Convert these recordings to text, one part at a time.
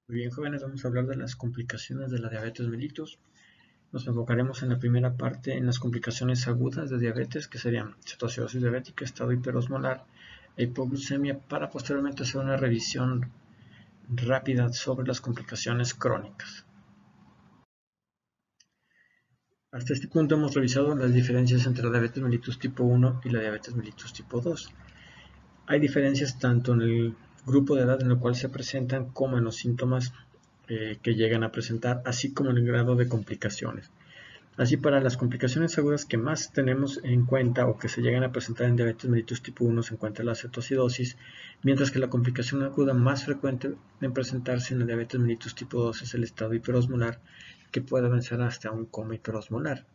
Muy bien, jóvenes, vamos a hablar de las complicaciones de la diabetes mellitus. Nos enfocaremos en la primera parte en las complicaciones agudas de diabetes, que serían cetoacidosis diabética, estado hiperosmolar e hipoglucemia, para posteriormente hacer una revisión rápida sobre las complicaciones crónicas. Hasta este punto hemos revisado las diferencias entre la diabetes mellitus tipo 1 y la diabetes mellitus tipo 2. Hay diferencias tanto en el grupo de edad en el cual se presentan como en los síntomas que llegan a presentar, así como en el grado de complicaciones. Así, para las complicaciones agudas que más tenemos en cuenta o que se llegan a presentar en diabetes mellitus tipo 1 se encuentra la cetoacidosis, mientras que la complicación aguda más frecuente en presentarse en la diabetes mellitus tipo 2 es el estado hiperosmolar, que puede avanzar hasta un coma hiperosmolar.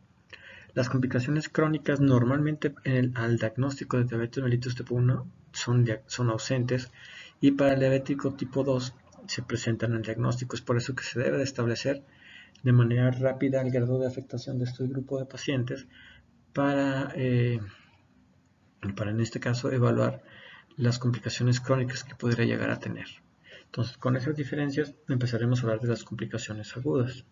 Las complicaciones crónicas normalmente al diagnóstico de diabetes mellitus tipo 1 son ausentes, y para el diabético tipo 2 se presentan en el diagnóstico. Es por eso que se debe de establecer de manera rápida el grado de afectación de este grupo de pacientes para, en este caso, evaluar las complicaciones crónicas que podría llegar a tener. Entonces, con esas diferencias empezaremos a hablar de las complicaciones agudas.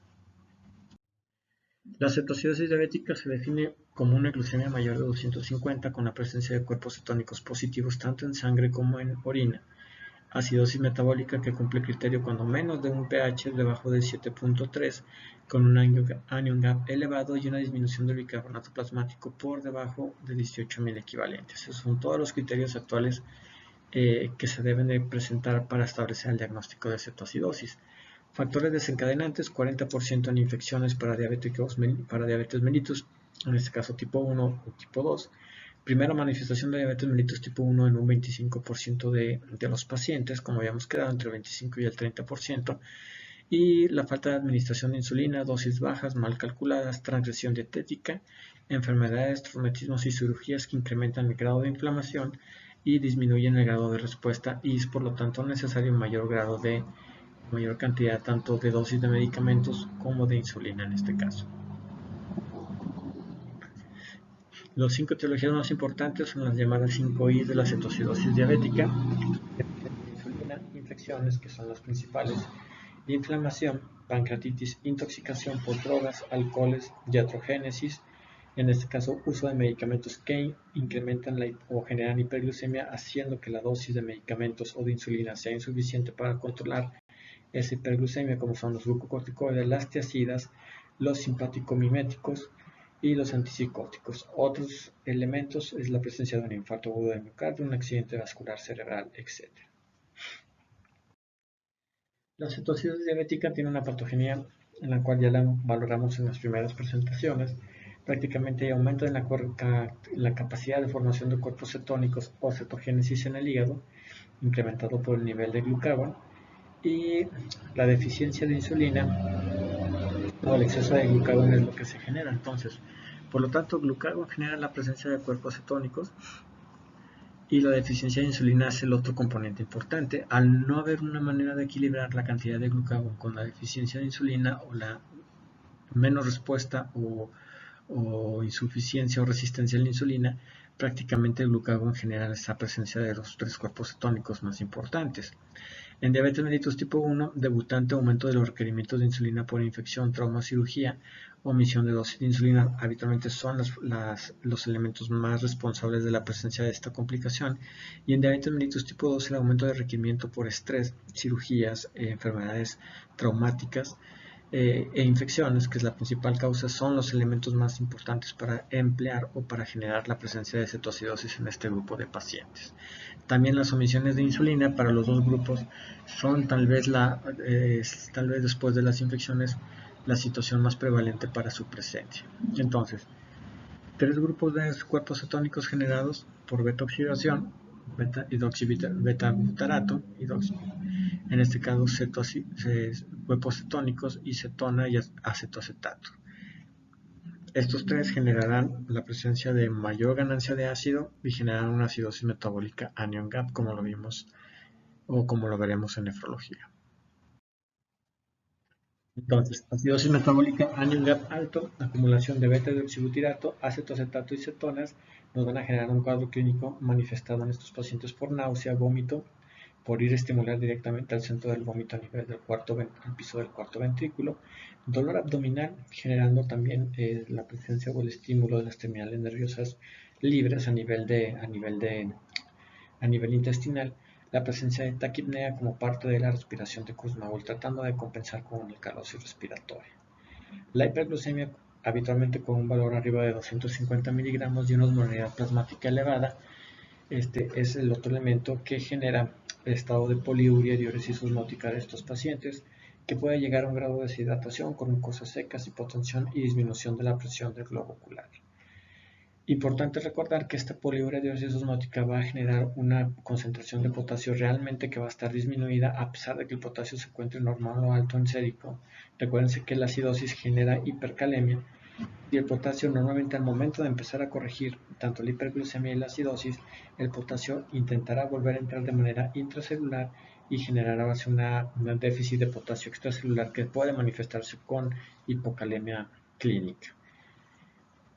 La cetoacidosis diabética se define como una glucemia mayor de 250 con la presencia de cuerpos cetónicos positivos tanto en sangre como en orina. Acidosis metabólica que cumple el criterio cuando menos de un pH debajo de 7.3, con un anion gap elevado y una disminución del bicarbonato plasmático por debajo de 18.000 equivalentes. Esos son todos los criterios actuales que se deben de presentar para establecer el diagnóstico de cetoacidosis. Factores desencadenantes: 40% en infecciones para diabetes mellitus, en este caso tipo 1 o tipo 2. Primera manifestación de diabetes mellitus tipo 1 en un 25% de los pacientes, como habíamos quedado, entre el 25 y el 30%. Y la falta de administración de insulina, dosis bajas, mal calculadas, transgresión dietética, enfermedades, traumatismos y cirugías que incrementan el grado de inflamación y disminuyen el grado de respuesta, y es por lo tanto necesario mayor cantidad tanto de dosis de medicamentos como de insulina en este caso. Los 5 etiologías más importantes son las llamadas 5I de la cetoacidosis diabética: insulina, infecciones, que son las principales, inflamación, pancreatitis, intoxicación por drogas, alcoholes, iatrogénesis, en este caso uso de medicamentos que incrementan o generan hiperglucemia, haciendo que la dosis de medicamentos o de insulina sea insuficiente para controlar esa hiperglucemia, como son los glucocorticoides, las tiazidas, los simpático-miméticos y los antipsicóticos. Otros elementos es la presencia de un infarto agudo de miocardio, un accidente vascular cerebral, etc. La cetoacidosis diabética tiene una patogenia en la cual ya la valoramos en las primeras presentaciones. Prácticamente hay aumento en la capacidad de formación de cuerpos cetónicos o cetogénesis en el hígado, incrementado por el nivel de glucagón, y la deficiencia de insulina o el exceso de glucagón es lo que se genera. Entonces, por lo tanto, glucagón genera la presencia de cuerpos cetónicos, y la deficiencia de insulina es el otro componente importante. Al no haber una manera de equilibrar la cantidad de glucagón con la deficiencia de insulina, o la menos respuesta o insuficiencia o resistencia a la insulina, prácticamente el glucagón genera esa presencia de los tres cuerpos cetónicos más importantes. En diabetes mellitus tipo 1, debutante, aumento de los requerimientos de insulina por infección, trauma, cirugía, omisión de dosis de insulina, habitualmente son los elementos más responsables de la presencia de esta complicación. Y en diabetes mellitus tipo 2, el aumento de requerimiento por estrés, cirugías, enfermedades traumáticas e infecciones, que es la principal causa, son los elementos más importantes para emplear o para generar la presencia de cetoacidosis en este grupo de pacientes. También las omisiones de insulina para los dos grupos son tal vez después de las infecciones la situación más prevalente para su presencia. Entonces, tres grupos de cuerpos cetónicos generados por beta-oxidación: beta-butarato, en este caso cuerpos cetónicos, y cetona y acetoacetato. Estos tres generarán la presencia de mayor ganancia de ácido y generarán una acidosis metabólica anion gap, como lo vimos o como lo veremos en nefrología. Entonces, acidosis metabólica anion gap alto, acumulación de beta-hidroxibutirato, acetoacetato y cetonas nos van a generar un cuadro clínico manifestado en estos pacientes por náusea, vómito, por ir a estimular directamente al centro del vómito a nivel del al piso del cuarto ventrículo, dolor abdominal, generando también la presencia o el estímulo de las terminales nerviosas libres a nivel intestinal, la presencia de taquipnea como parte de la respiración de Kurzweil, tratando de compensar con el calostro respiratorio. La hiperglucemia, habitualmente con un valor arriba de 250 miligramos y una osmolaridad plasmática elevada, este es el otro elemento que genera el estado de poliuria y diuresis osmótica de estos pacientes, que puede llegar a un grado de deshidratación con mucosas secas, hipotensión y disminución de la presión del globo ocular. Importante recordar que esta poliuria diuresis osmótica va a generar una concentración de potasio realmente que va a estar disminuida a pesar de que el potasio se encuentre normal o alto en sérico. Recuérdense que la acidosis genera hipercalemia y el potasio normalmente al momento de empezar a corregir tanto la hiperglucemia y la acidosis, el potasio intentará volver a entrar de manera intracelular y generará un déficit de potasio extracelular que puede manifestarse con hipocalemia clínica.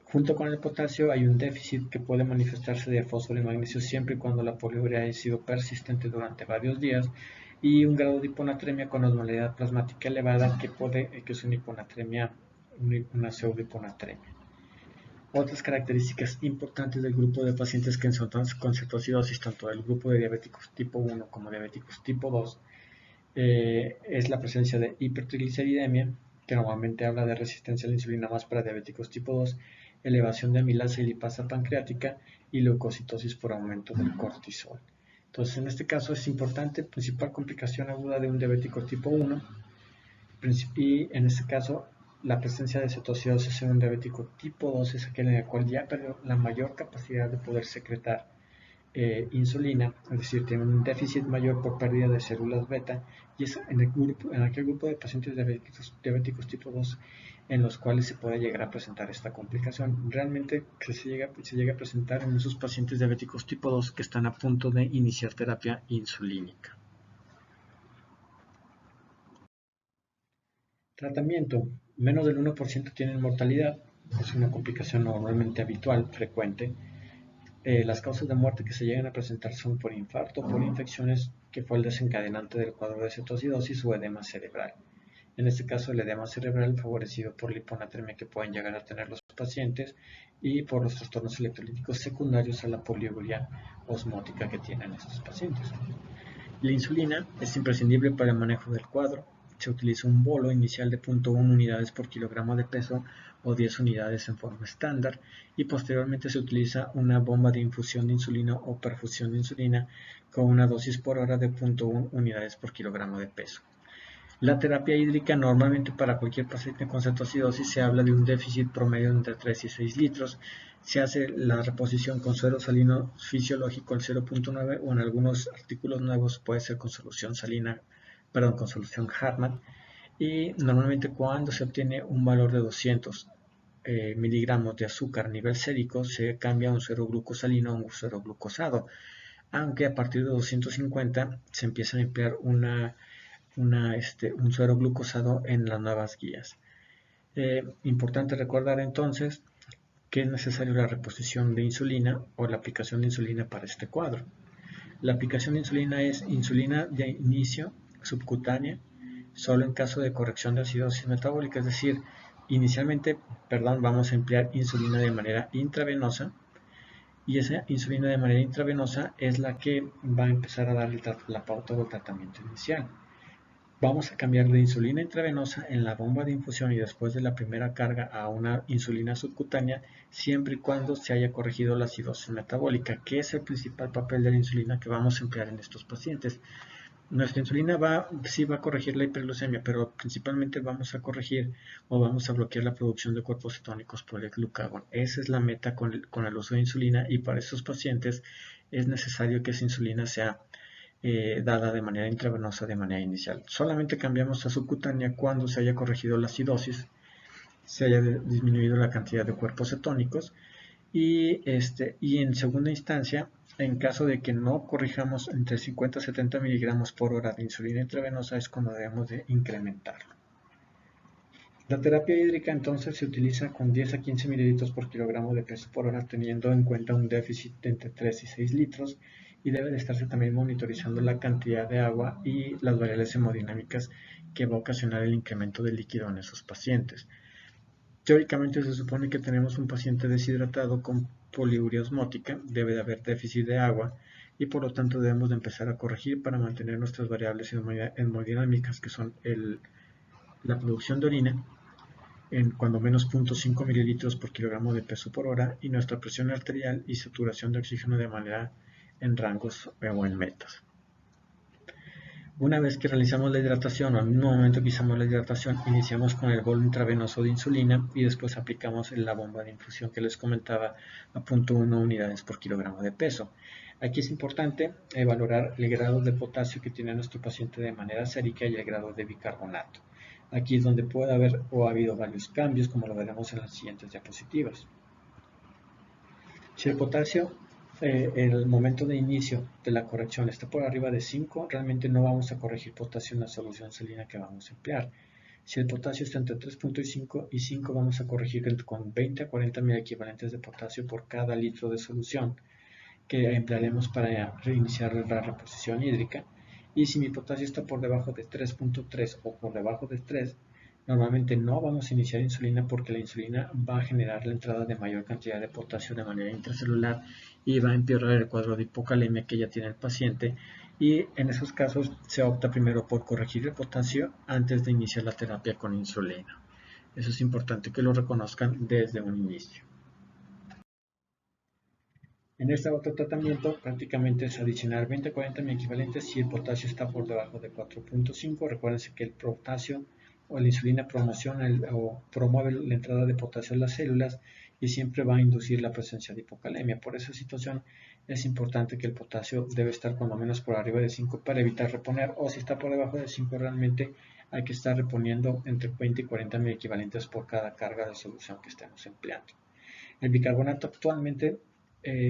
Junto con el potasio hay un déficit que puede manifestarse de fósforo y magnesio siempre y cuando la poliuria haya sido persistente durante varios días y un grado de hiponatremia con osmolaridad plasmática elevada que es una pseudohiponatremia. Otras características importantes del grupo de pacientes que encuentran con cetoacidosis, tanto del grupo de diabéticos tipo 1 como diabéticos tipo 2, es la presencia de hipertrigliceridemia, que normalmente habla de resistencia a la insulina más para diabéticos tipo 2, elevación de amilasa y lipasa pancreática y leucocitosis por aumento del cortisol. Entonces, en este caso es importante, principal complicación aguda de un diabético tipo 1, y en este caso la presencia de cetoacidosis en un diabético tipo 2 es aquel en el cual ya perdió la mayor capacidad de poder secretar insulina, es decir, tiene un déficit mayor por pérdida de células beta, y es en aquel grupo de pacientes diabéticos tipo 2 en los cuales se puede llegar a presentar esta complicación. Realmente se llega a presentar en esos pacientes diabéticos tipo 2 que están a punto de iniciar terapia insulínica. Tratamiento. Menos del 1% tienen mortalidad, es una complicación normalmente habitual, frecuente. Las causas de muerte que se llegan a presentar son por infarto o por infecciones, que fue el desencadenante del cuadro de cetoacidosis, o edema cerebral. En este caso, el edema cerebral favorecido por la hiponatremia que pueden llegar a tener los pacientes y por los trastornos electrolíticos secundarios a la poliuria osmótica que tienen estos pacientes. La insulina es imprescindible para el manejo del cuadro. Se utiliza un bolo inicial de 0.1 unidades por kilogramo de peso o 10 unidades en forma estándar, y posteriormente se utiliza una bomba de infusión de insulina o perfusión de insulina con una dosis por hora de 0.1 unidades por kilogramo de peso. La terapia hídrica, normalmente para cualquier paciente con cetoacidosis, se habla de un déficit promedio entre 3 y 6 litros. Se hace la reposición con suero salino fisiológico al 0.9 o en algunos artículos nuevos puede ser con solución Hartmann. Y normalmente cuando se obtiene un valor de 200 miligramos de azúcar a nivel sérico, se cambia a un suero glucosalino o un suero glucosado, aunque a partir de 250 se empieza a emplear un suero glucosado en las nuevas guías. Importante recordar entonces que es necesaria la reposición de insulina o la aplicación de insulina para este cuadro. La aplicación de insulina es insulina de inicio subcutánea, solo en caso de corrección de acidosis metabólica, es decir, inicialmente, vamos a emplear insulina de manera intravenosa, y esa insulina de manera intravenosa es la que va a empezar a dar la pauta del tratamiento inicial. Vamos a cambiar de insulina intravenosa en la bomba de infusión y después de la primera carga a una insulina subcutánea, siempre y cuando se haya corregido la acidosis metabólica, que es el principal papel de la insulina que vamos a emplear en estos pacientes. Nuestra insulina sí va a corregir la hiperglucemia, pero principalmente vamos a corregir o vamos a bloquear la producción de cuerpos cetónicos por el glucagón. Esa es la meta con el uso de insulina, y para estos pacientes es necesario que esa insulina sea dada de manera intravenosa de manera inicial. Solamente cambiamos a subcutánea cuando se haya corregido la acidosis, se haya disminuido la cantidad de cuerpos cetónicos, y en segunda instancia, en caso de que no corrijamos entre 50 y 70 miligramos por hora de insulina intravenosa, es cuando debemos de incrementarlo. La terapia hídrica entonces se utiliza con 10 a 15 mililitros por kilogramo de peso por hora, teniendo en cuenta un déficit de entre 3 y 6 litros, y debe de estarse también monitorizando la cantidad de agua y las variables hemodinámicas que va a ocasionar el incremento de líquido en esos pacientes. Teóricamente se supone que tenemos un paciente deshidratado con poliuria osmótica, debe de haber déficit de agua y por lo tanto debemos de empezar a corregir para mantener nuestras variables hemodinámicas, que son la producción de orina en cuando menos 0.5 mililitros por kilogramo de peso por hora, y nuestra presión arterial y saturación de oxígeno de manera en rangos o en metas. Una vez que realizamos la hidratación, o al mismo momento que hicimos la hidratación, iniciamos con el bolo intravenoso de insulina y después aplicamos la bomba de infusión que les comentaba a 0.1 unidades por kilogramo de peso. Aquí es importante valorar el grado de potasio que tiene nuestro paciente de manera sérica y el grado de bicarbonato. Aquí es donde puede haber o ha habido varios cambios, como lo veremos en las siguientes diapositivas. Si el potasio en el momento de inicio de la corrección está por arriba de 5, realmente no vamos a corregir potasio en la solución salina que vamos a emplear. Si el potasio está entre 3.5 y 5, vamos a corregir con 20 a 40 mil equivalentes de potasio por cada litro de solución que emplearemos para reiniciar la reposición hídrica. Y si mi potasio está por debajo de 3.3 o por debajo de 3, normalmente no vamos a iniciar insulina, porque la insulina va a generar la entrada de mayor cantidad de potasio de manera intracelular y va a empeorar el cuadro de hipocalemia que ya tiene el paciente, y en esos casos se opta primero por corregir el potasio antes de iniciar la terapia con insulina. Eso es importante que lo reconozcan desde un inicio. En este otro tratamiento prácticamente es adicionar 20-40 equivalentes si el potasio está por debajo de 4.5. Recuérdense que el potasio o la insulina promueve la entrada de potasio a las células y siempre va a inducir la presencia de hipocalemia. Por esa situación es importante que el potasio debe estar cuando menos por arriba de 5 para evitar reponer, o si está por debajo de 5 realmente hay que estar reponiendo entre 20 y 40 equivalentes por cada carga de solución que estemos empleando. El bicarbonato actualmente,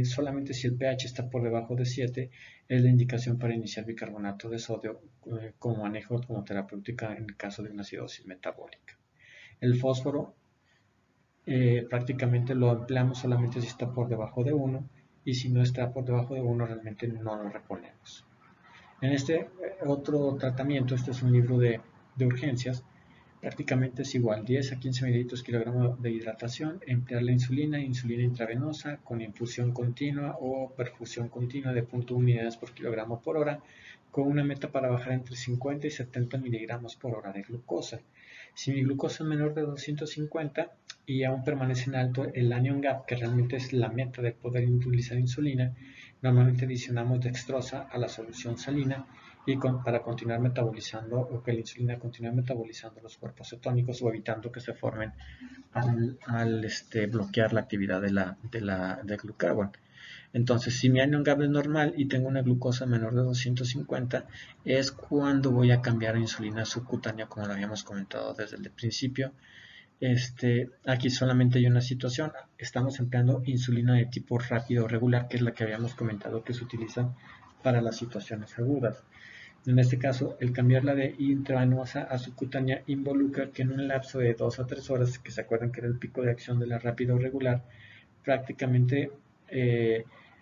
solamente si el pH está por debajo de 7, es la indicación para iniciar bicarbonato de sodio como manejo, como terapéutica en el caso de una acidosis metabólica. El fósforo prácticamente lo empleamos solamente si está por debajo de 1, y si no está por debajo de 1 realmente no lo reponemos. En este otro tratamiento, este es un libro de urgencias. Prácticamente es igual, 10 a 15 mililitros kilogramo de hidratación, emplear la insulina intravenosa con infusión continua o perfusión continua de 0.1 unidades por kilogramo por hora, con una meta para bajar entre 50 y 70 miligramos por hora de glucosa. Si mi glucosa es menor de 250 y aún permanece en alto el anion gap, que realmente es la meta de poder utilizar insulina, normalmente adicionamos dextrosa a la solución salina y para continuar metabolizando, o que la insulina continúe metabolizando los cuerpos cetónicos o evitando que se formen al bloquear la actividad de glucagón. Entonces, si mi anion gap es normal y tengo una glucosa menor de 250, es cuando voy a cambiar a insulina subcutánea, como lo habíamos comentado desde el principio. Aquí solamente hay una situación, estamos empleando insulina de tipo rápido regular, que es la que habíamos comentado que se utiliza para las situaciones agudas. En este caso, el cambiarla de intravenosa a subcutánea involucra que en un lapso de 2 a 3 horas, que se acuerdan que era el pico de acción de la rápido regular, prácticamente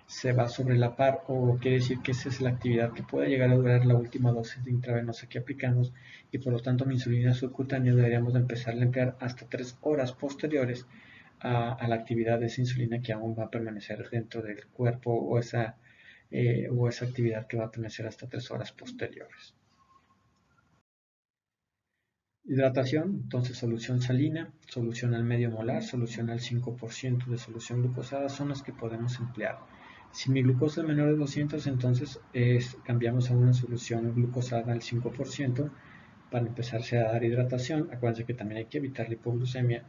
se va sobre la par, o quiere decir que esa es la actividad que puede llegar a durar la última dosis de intravenosa que aplicamos, y por lo tanto mi insulina subcutánea deberíamos de empezar a emplear hasta 3 horas posteriores a la actividad de esa insulina que aún va a permanecer dentro del cuerpo, o esa actividad que va a permanecer hasta 3 horas posteriores. Hidratación, entonces solución salina, solución al medio molar, solución al 5% de solución glucosada son las que podemos emplear. Si mi glucosa es menor de 200, entonces cambiamos a una solución glucosada al 5% para empezarse a dar hidratación. Acuérdense que también hay que evitar la hipoglucemia.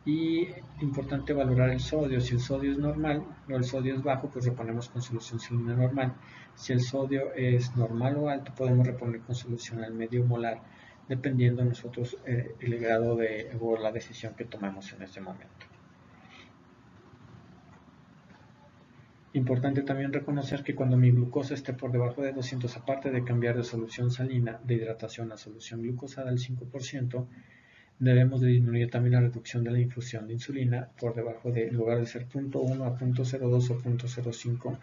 Y importante valorar el sodio. Si el sodio es normal o el sodio es bajo, pues reponemos con solución salina normal. Si el sodio es normal o alto, podemos reponer con solución al medio molar, dependiendo nosotros el grado o la decisión que tomemos en ese momento. Importante también reconocer que cuando mi glucosa esté por debajo de 200, aparte de cambiar de solución salina de hidratación a solución glucosada al 5%, debemos de disminuir también la reducción de la infusión de insulina por debajo de, en lugar de ser 0.1 a 0.02 o 0.05,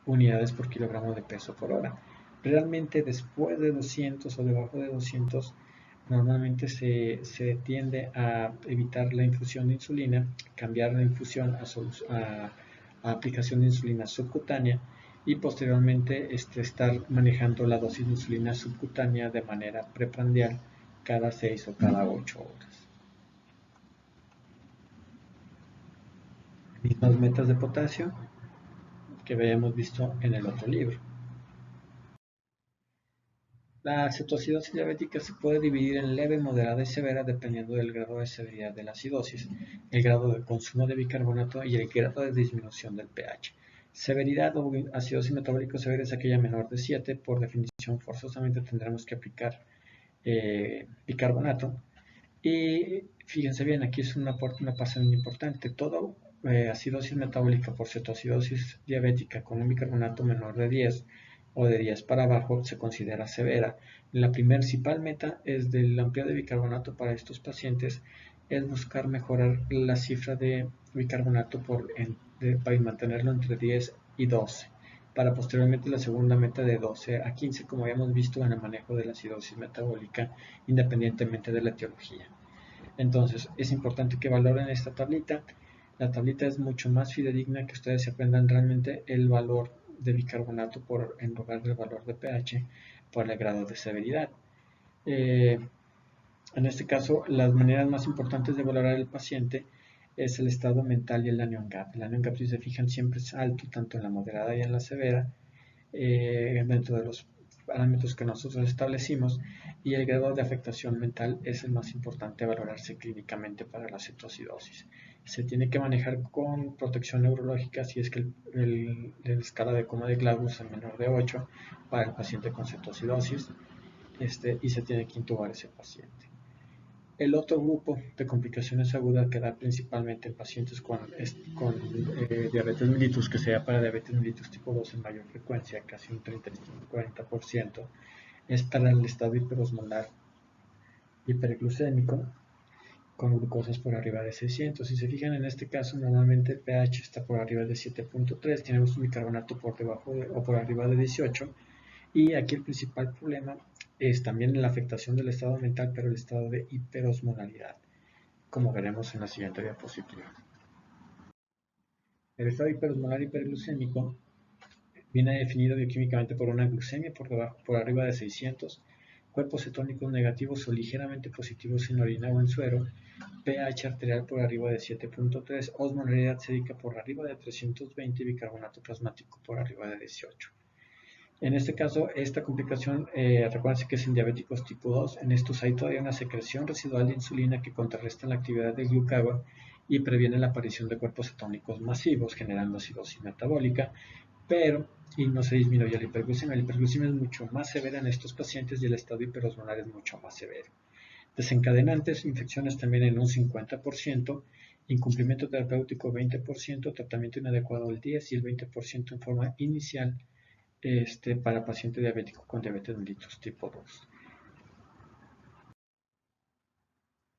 unidades por kilogramo de peso por hora. Realmente después de 200 o debajo de 200, normalmente se tiende a evitar la infusión de insulina, cambiar la infusión a aplicación de insulina subcutánea y posteriormente estar manejando la dosis de insulina subcutánea de manera preprandial cada 6 o cada 8 horas. Mismas metas de potasio que habíamos visto en el otro libro. La cetoacidosis diabética se puede dividir en leve, moderada y severa dependiendo del grado de severidad de la acidosis, el grado de consumo de bicarbonato y el grado de disminución del pH. Severidad o acidosis metabólica severa es aquella menor de 7, por definición forzosamente tendremos que aplicar bicarbonato. Y fíjense bien, aquí es una parte muy importante. Todo acidosis metabólica por cetoacidosis diabética con un bicarbonato menor de 10 o de 10 para abajo se considera severa. La principal meta es del ampliado de bicarbonato para estos pacientes es buscar mejorar la cifra de bicarbonato para mantenerlo entre 10 y 12, para posteriormente la segunda meta de 12 a 15, como habíamos visto en el manejo de la acidosis metabólica, independientemente de la etiología. Entonces, es importante que valoren esta tablita. La tablita es mucho más fidedigna, que ustedes se aprendan realmente el valor de bicarbonato en lugar del valor de pH por el grado de severidad. En este caso, las maneras más importantes de valorar al paciente es el estado mental y el anion gap. El anion gap, si se fijan, siempre es alto, tanto en la moderada y en la severa, dentro de los parámetros que nosotros establecimos, y el grado de afectación mental es el más importante a valorarse clínicamente para la cetoacidosis. Se tiene que manejar con protección neurológica si es que la escala de coma de Gladwell es menor de 8 para el paciente con cetoacidosis, y se tiene que intubar ese paciente. El otro grupo de complicaciones agudas que da principalmente en pacientes con diabetes mellitus, que sea para diabetes mellitus tipo 2 en mayor frecuencia, casi un 35-40%, es para el estado hiperosmolar hiperglucémico con glucosas por arriba de 600. Si se fijan, en este caso normalmente el pH está por arriba de 7.3, tenemos un bicarbonato por debajo o por arriba de 18, y aquí el principal problema es también la afectación del estado mental, pero el estado de hiperosmolaridad, como veremos en la siguiente diapositiva. El estado hiperosmolar hiperglucémico viene definido bioquímicamente por una glucemia por arriba de 600, cuerpos cetónicos negativos o ligeramente positivos en orina o en suero, pH arterial por arriba de 7.3, osmolaridad sérica por arriba de 320 y bicarbonato plasmático por arriba de 18. En este caso, esta complicación, recuerden que es en diabéticos tipo 2, en estos hay todavía una secreción residual de insulina que contrarresta la actividad del glucagón y previene la aparición de cuerpos cetónicos masivos, generando acidosis metabólica, y no se disminuye la hiperglucemia. La hiperglucemia es mucho más severa en estos pacientes y el estado hiperosmolar es mucho más severo. Desencadenantes, infecciones también en un 50%, incumplimiento terapéutico 20%, tratamiento inadecuado el 10% y el 20% en forma inicial para paciente diabético con diabetes mellitus tipo 2.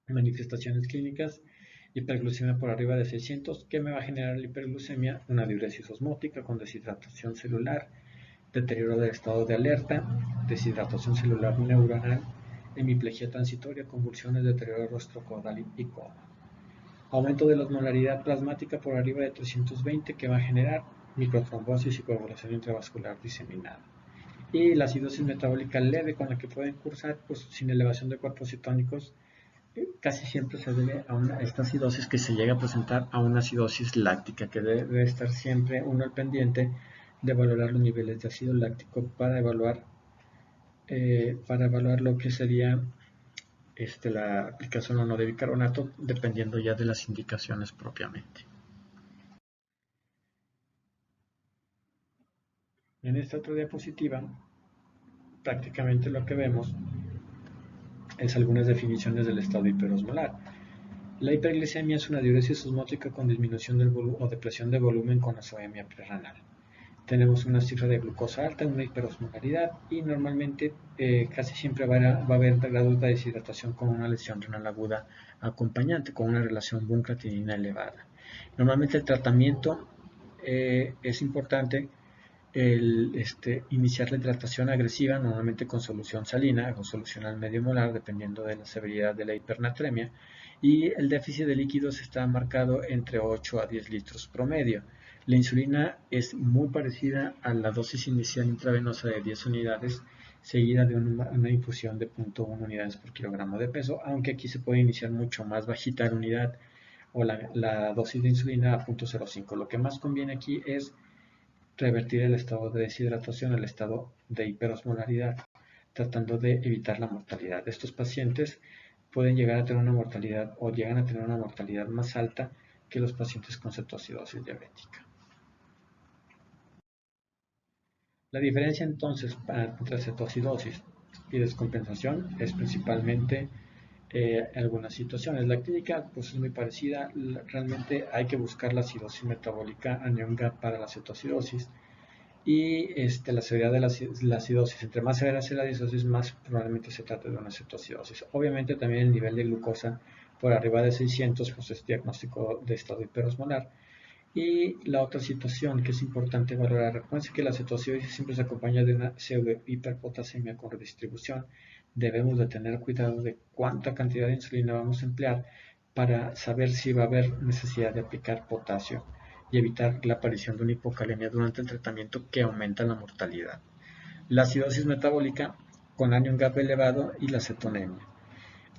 Manifestaciones clínicas: hiperglucemia por arriba de 600. ¿Qué me va a generar la hiperglucemia? Una diuresis osmótica con deshidratación celular, deterioro del estado de alerta, deshidratación celular neuronal, hemiplegia transitoria, convulsiones, deterioro rostrocaudal y coma. Aumento de la osmolaridad plasmática por arriba de 320, que va a generar microtrombosis y coagulación intravascular diseminada. Y la acidosis metabólica leve con la que pueden cursar, pues sin elevación de cuerpos cetónicos, casi siempre se debe a esta acidosis que se llega a presentar a una acidosis láctica, que debe estar siempre uno al pendiente de valorar los niveles de ácido láctico para evaluar lo que sería la aplicación o no de bicarbonato, dependiendo ya de las indicaciones propiamente. En esta otra diapositiva, prácticamente lo que vemos es algunas definiciones del estado hiperosmolar. La hiperglicemia es una diuresis osmótica con disminución del o depresión de volumen con azoemia prerenal. Tenemos una cifra de glucosa alta, una hiperosmolaridad, y normalmente casi siempre va a haber grados de deshidratación con una lesión renal aguda acompañante, con una relación BUN-creatinina elevada. Normalmente el tratamiento es importante iniciar la hidratación agresiva, normalmente con solución salina o solución al medio molar, dependiendo de la severidad de la hipernatremia, y el déficit de líquidos está marcado entre 8 a 10 litros promedio. La insulina es muy parecida a la dosis inicial intravenosa de 10 unidades, seguida de una infusión de 0.1 unidades por kilogramo de peso, aunque aquí se puede iniciar mucho más bajita la unidad o la dosis de insulina a 0.05. Lo que más conviene aquí es revertir el estado de deshidratación al estado de hiperosmolaridad, tratando de evitar la mortalidad. Estos pacientes pueden llegar a tener una mortalidad o llegan a tener una mortalidad más alta que los pacientes con cetoacidosis diabética. La diferencia entonces entre cetoacidosis y descompensación es principalmente algunas situaciones. La clínica pues, es muy parecida. Realmente hay que buscar la acidosis metabólica aniónica para la cetoacidosis y la severidad de la acidosis. Entre más severa sea la acidosis, más probablemente se trate de una cetoacidosis. Obviamente también el nivel de glucosa por arriba de 600 pues es diagnóstico de estado hiperosmolar. Y la otra situación que es importante valorar, recuerden que la cetoacidosis siempre se acompaña de una pseudo hiperpotasemia con redistribución. Debemos de tener cuidado de cuánta cantidad de insulina vamos a emplear para saber si va a haber necesidad de aplicar potasio y evitar la aparición de una hipocalemia durante el tratamiento que aumenta la mortalidad. La acidosis metabólica con anion gap elevado y la cetonemia.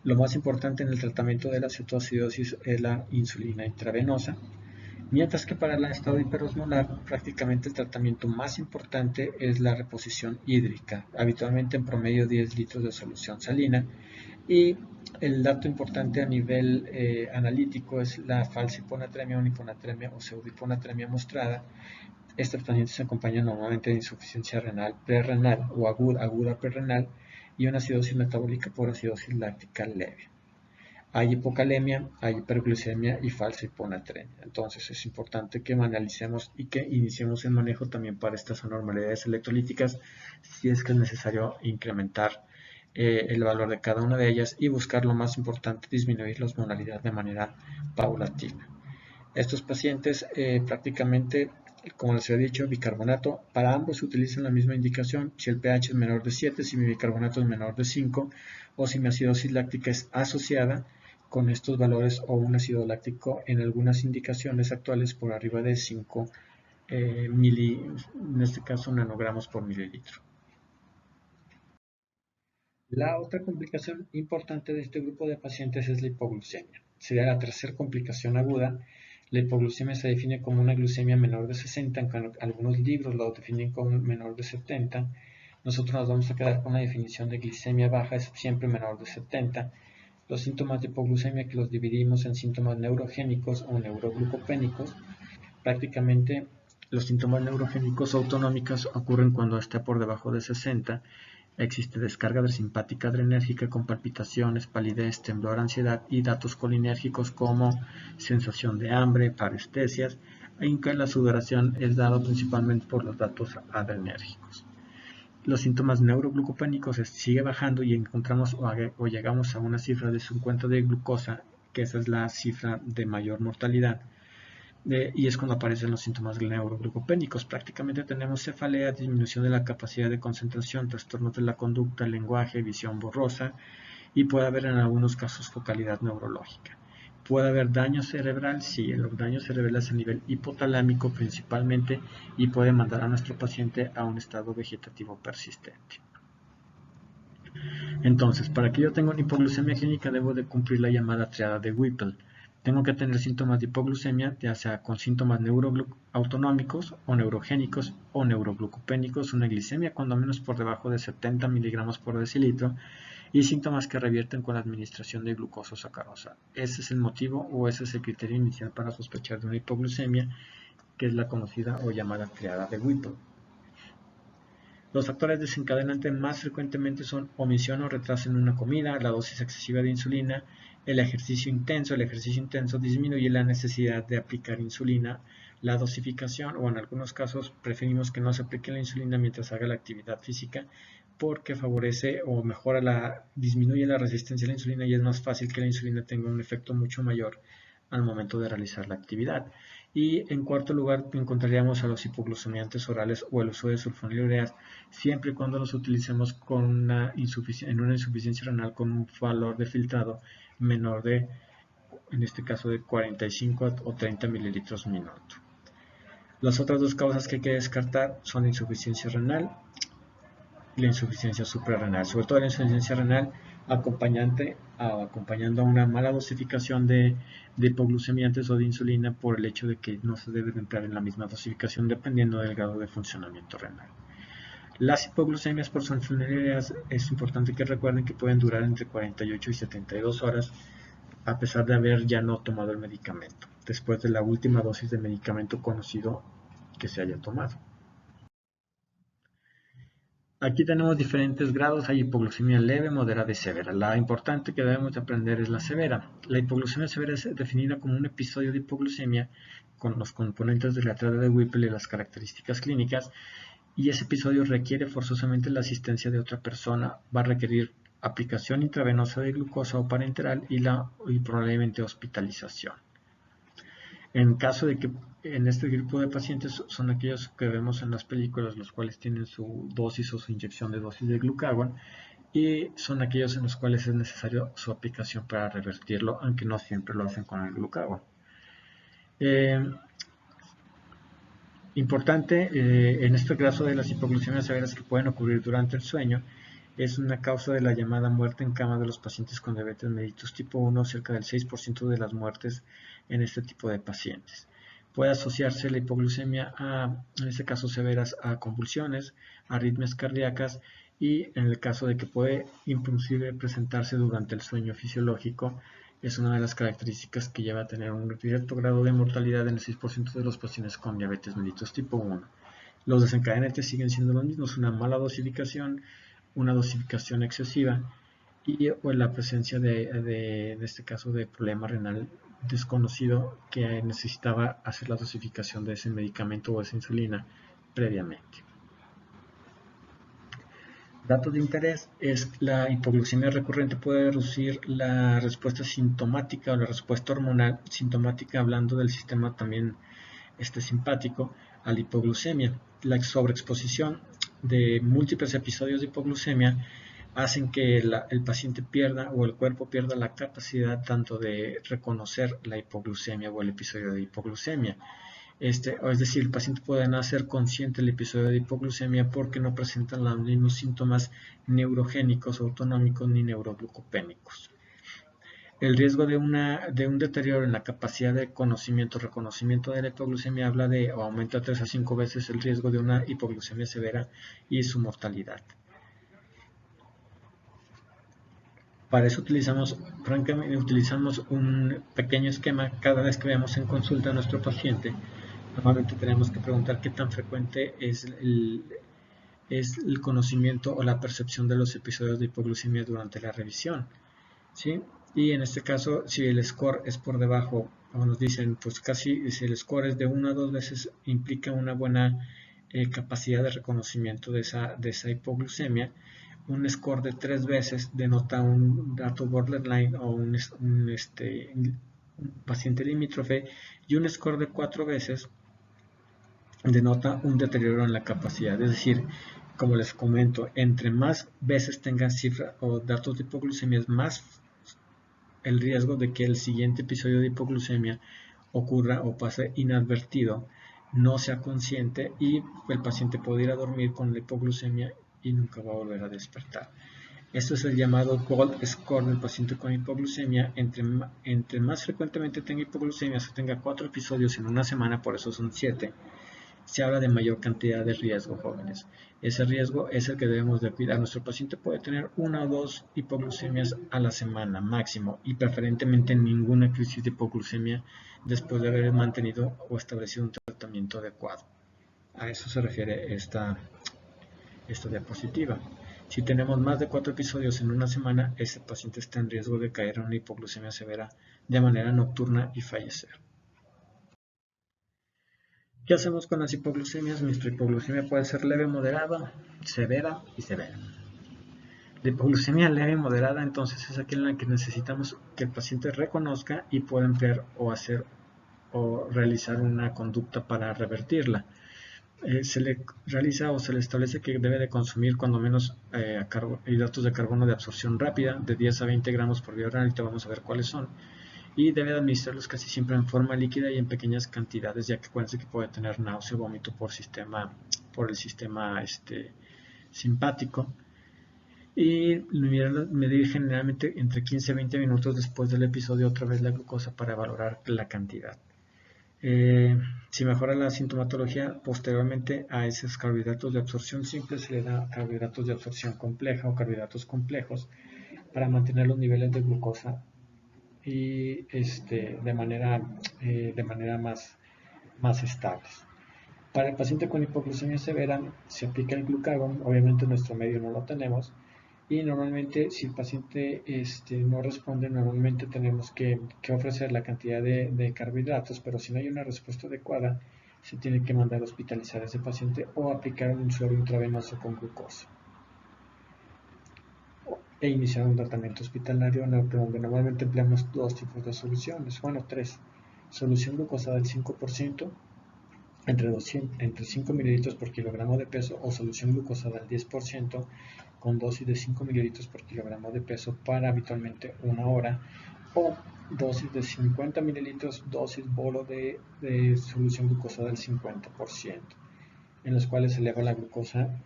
Lo más importante en el tratamiento de la cetoacidosis es la insulina intravenosa, mientras que para el estado hiperosmolar prácticamente el tratamiento más importante es la reposición hídrica, habitualmente en promedio 10 litros de solución salina, y el dato importante a nivel analítico es la falsa hiponatremia, una hiponatremia o pseudohiponatremia mostrada. Este tratamiento se acompaña normalmente de insuficiencia renal prerrenal o aguda prerrenal y una acidosis metabólica por acidosis láctica leve. Hay hipocalemia, hay hiperglucemia y falsa hiponatremia. Entonces es importante que analicemos y que iniciemos el manejo también para estas anormalidades electrolíticas si es que es necesario incrementar el valor de cada una de ellas y buscar lo más importante, disminuir la osmolaridad de manera paulatina. Estos pacientes prácticamente, como les he dicho, bicarbonato, para ambos se utiliza la misma indicación, si el pH es menor de 7, si mi bicarbonato es menor de 5 o si mi acidosis láctica es asociada con estos valores o un ácido láctico en algunas indicaciones actuales por arriba de 5 en este caso nanogramos por mililitro. La otra complicación importante de este grupo de pacientes es la hipoglucemia. Sería la tercera complicación aguda. La hipoglucemia se define como una glucemia menor de 60, aunque algunos libros lo definen como menor de 70. Nosotros nos vamos a quedar con la definición de glicemia baja, es siempre menor de 70. Los síntomas de hipoglucemia que los dividimos en síntomas neurogénicos o neuroglucopénicos. Prácticamente los síntomas neurogénicos autonómicos ocurren cuando está por debajo de 60. Existe descarga simpática adrenérgica con palpitaciones, palidez, temblor, ansiedad y datos colinérgicos como sensación de hambre, parestesias, aunque la sudoración es dado principalmente por los datos adrenérgicos. Los síntomas neuroglucopénicos sigue bajando y encontramos o llegamos a una cifra de 50 de glucosa, que esa es la cifra de mayor mortalidad. Y es cuando aparecen los síntomas neuroglucopénicos. Prácticamente tenemos cefalea, disminución de la capacidad de concentración, trastornos de la conducta, lenguaje, visión borrosa y puede haber en algunos casos focalidad neurológica. Puede haber daño cerebral, sí, el daño cerebral es a nivel hipotalámico principalmente y puede mandar a nuestro paciente a un estado vegetativo persistente. Entonces, para que yo tenga una hipoglucemia clínica debo de cumplir la llamada triada de Whipple. Tengo que tener síntomas de hipoglucemia, ya sea con síntomas autonómicos o neurogénicos o neuroglucopénicos, una glicemia cuando menos por debajo de 70 miligramos por decilitro y síntomas que revierten con la administración de glucosa o sacarosa. Ese es el motivo o ese es el criterio inicial para sospechar de una hipoglucemia, que es la conocida o llamada triada de Whipple. Los factores desencadenantes más frecuentemente son omisión o retraso en una comida, la dosis excesiva de insulina, el ejercicio intenso. El ejercicio intenso disminuye la necesidad de aplicar insulina, la dosificación o en algunos casos preferimos que no se aplique la insulina mientras haga la actividad física porque favorece o mejora disminuye la resistencia a la insulina y es más fácil que la insulina tenga un efecto mucho mayor al momento de realizar la actividad. Y en cuarto lugar encontraríamos a los hipoglucemiantes orales o el uso de sulfonilureas, siempre y cuando los utilicemos con en una insuficiencia renal con un valor de filtrado menor de, en este caso, de 45 o 30 mililitros minuto. Las otras dos causas que hay que descartar son la insuficiencia renal y la insuficiencia suprarrenal, sobre todo la insuficiencia renal acompañando a una mala dosificación de hipoglucemiantes o de insulina por el hecho de que no se debe emplear en la misma dosificación dependiendo del grado de funcionamiento renal. Las hipoglucemias por sulfonilureas es importante que recuerden que pueden durar entre 48 y 72 horas a pesar de haber ya no tomado el medicamento, después de la última dosis de medicamento conocido que se haya tomado. Aquí tenemos diferentes grados, hay hipoglucemia leve, moderada y severa. La importante que debemos de aprender es la severa. La hipoglucemia severa es definida como un episodio de hipoglucemia con los componentes de la triada de Whipple y las características clínicas, y ese episodio requiere forzosamente la asistencia de otra persona, va a requerir aplicación intravenosa de glucosa o parenteral y probablemente hospitalización. En caso de que en este grupo de pacientes son aquellos que vemos en las películas, los cuales tienen su dosis o su inyección de dosis de glucagon, y son aquellos en los cuales es necesario su aplicación para revertirlo, aunque no siempre lo hacen con el glucagon. Importante en este caso de las hipoglucemias severas que pueden ocurrir durante el sueño, es una causa de la llamada muerte en cama de los pacientes con diabetes mellitus tipo 1, cerca del 6% de las muertes en este tipo de pacientes. Puede asociarse la hipoglucemia en este caso severas, a convulsiones, arritmias cardíacas, y en el caso de que puede inclusive presentarse durante el sueño fisiológico, es una de las características que lleva a tener un directo grado de mortalidad en el 6% de los pacientes con diabetes mellitus tipo 1. Los desencadenantes siguen siendo los mismos, una mala dosificación, una dosificación excesiva o la presencia de este caso de problema renal desconocido que necesitaba hacer la dosificación de ese medicamento o esa insulina previamente. Datos de interés es la hipoglucemia recurrente puede reducir la respuesta sintomática o la respuesta hormonal sintomática, hablando del sistema también simpático, a la hipoglucemia. La sobreexposición de múltiples episodios de hipoglucemia hacen que el paciente pierda o el cuerpo pierda la capacidad tanto de reconocer la hipoglucemia o el episodio de hipoglucemia. Es decir, el paciente puede no ser consciente del episodio de hipoglucemia porque no presentan los mismos síntomas neurogénicos, autonómicos ni neuroglucopénicos. El riesgo de un deterioro en la capacidad de reconocimiento de la hipoglucemia aumenta 3 a 5 veces el riesgo de una hipoglucemia severa y su mortalidad. Para eso utilizamos un pequeño esquema cada vez que veamos en consulta a nuestro paciente. Normalmente tenemos que preguntar qué tan frecuente es el conocimiento o la percepción de los episodios de hipoglucemia durante la revisión, ¿sí? Y en este caso, si el score es por debajo, o nos dicen, pues casi, si el score es de 1 a 2 veces, implica una buena capacidad de reconocimiento de esa hipoglucemia. Un score de 3 veces denota un dato borderline o un paciente limítrofe, y un score de 4 veces denota un deterioro en la capacidad. Es decir, como les comento, entre más veces tengan cifra o datos de hipoglucemia, más el riesgo de que el siguiente episodio de hipoglucemia ocurra o pase inadvertido, no sea consciente, y el paciente puede ir a dormir con la hipoglucemia y nunca va a volver a despertar. Esto es el llamado Gold Score del paciente con hipoglucemia. Entre más frecuentemente tenga hipoglucemia, se tenga 4 episodios en una semana, por eso son 7, se habla de mayor cantidad de riesgo, jóvenes. Ese riesgo es el que debemos de cuidar. Nuestro paciente puede tener 1 o 2 hipoglucemias a la semana máximo, y preferentemente ninguna crisis de hipoglucemia después de haber mantenido o establecido un tratamiento adecuado. A eso se refiere esta diapositiva. Si tenemos más de 4 episodios en una semana, ese paciente está en riesgo de caer en una hipoglucemia severa de manera nocturna y fallecer. ¿Qué hacemos con las hipoglucemias? Nuestra hipoglucemia puede ser leve, moderada, severa y severa. La hipoglucemia leve y moderada, entonces, es aquella en la que necesitamos que el paciente reconozca y pueda emplear o hacer o realizar una conducta para revertirla. Se le realiza o se le establece que debe de consumir cuando menos hidratos de carbono de absorción rápida de 10 a 20 gramos por vía oral. Ahorita vamos a ver cuáles son. Y debe de administrarlos casi siempre en forma líquida y en pequeñas cantidades, ya que acuérdense que puede tener náusea o vómito por el sistema simpático. Y medir generalmente entre 15 a 20 minutos después del episodio otra vez la glucosa para valorar la cantidad. Si mejora la sintomatología, posteriormente a esos carbohidratos de absorción simple se le da carbohidratos de absorción compleja o carbohidratos complejos para mantener los niveles de glucosa y de manera más estables. Para el paciente con hipoglucemia severa se aplica el glucagón, obviamente en nuestro medio no lo tenemos, y normalmente si el paciente no responde, normalmente tenemos que ofrecer la cantidad de carbohidratos, pero si no hay una respuesta adecuada, se tiene que mandar a hospitalizar a ese paciente o aplicar un suero intravenoso con glucosa e iniciar un tratamiento hospitalario donde normalmente empleamos dos tipos de soluciones, bueno, tres. Solución glucosa del 5%, entre 5 mililitros por kilogramo de peso, o solución glucosa del 10% con dosis de 5 mililitros por kilogramo de peso para habitualmente una hora, o dosis de 50 mililitros, dosis bolo de solución glucosa del 50%, en los cuales se eleva la glucosa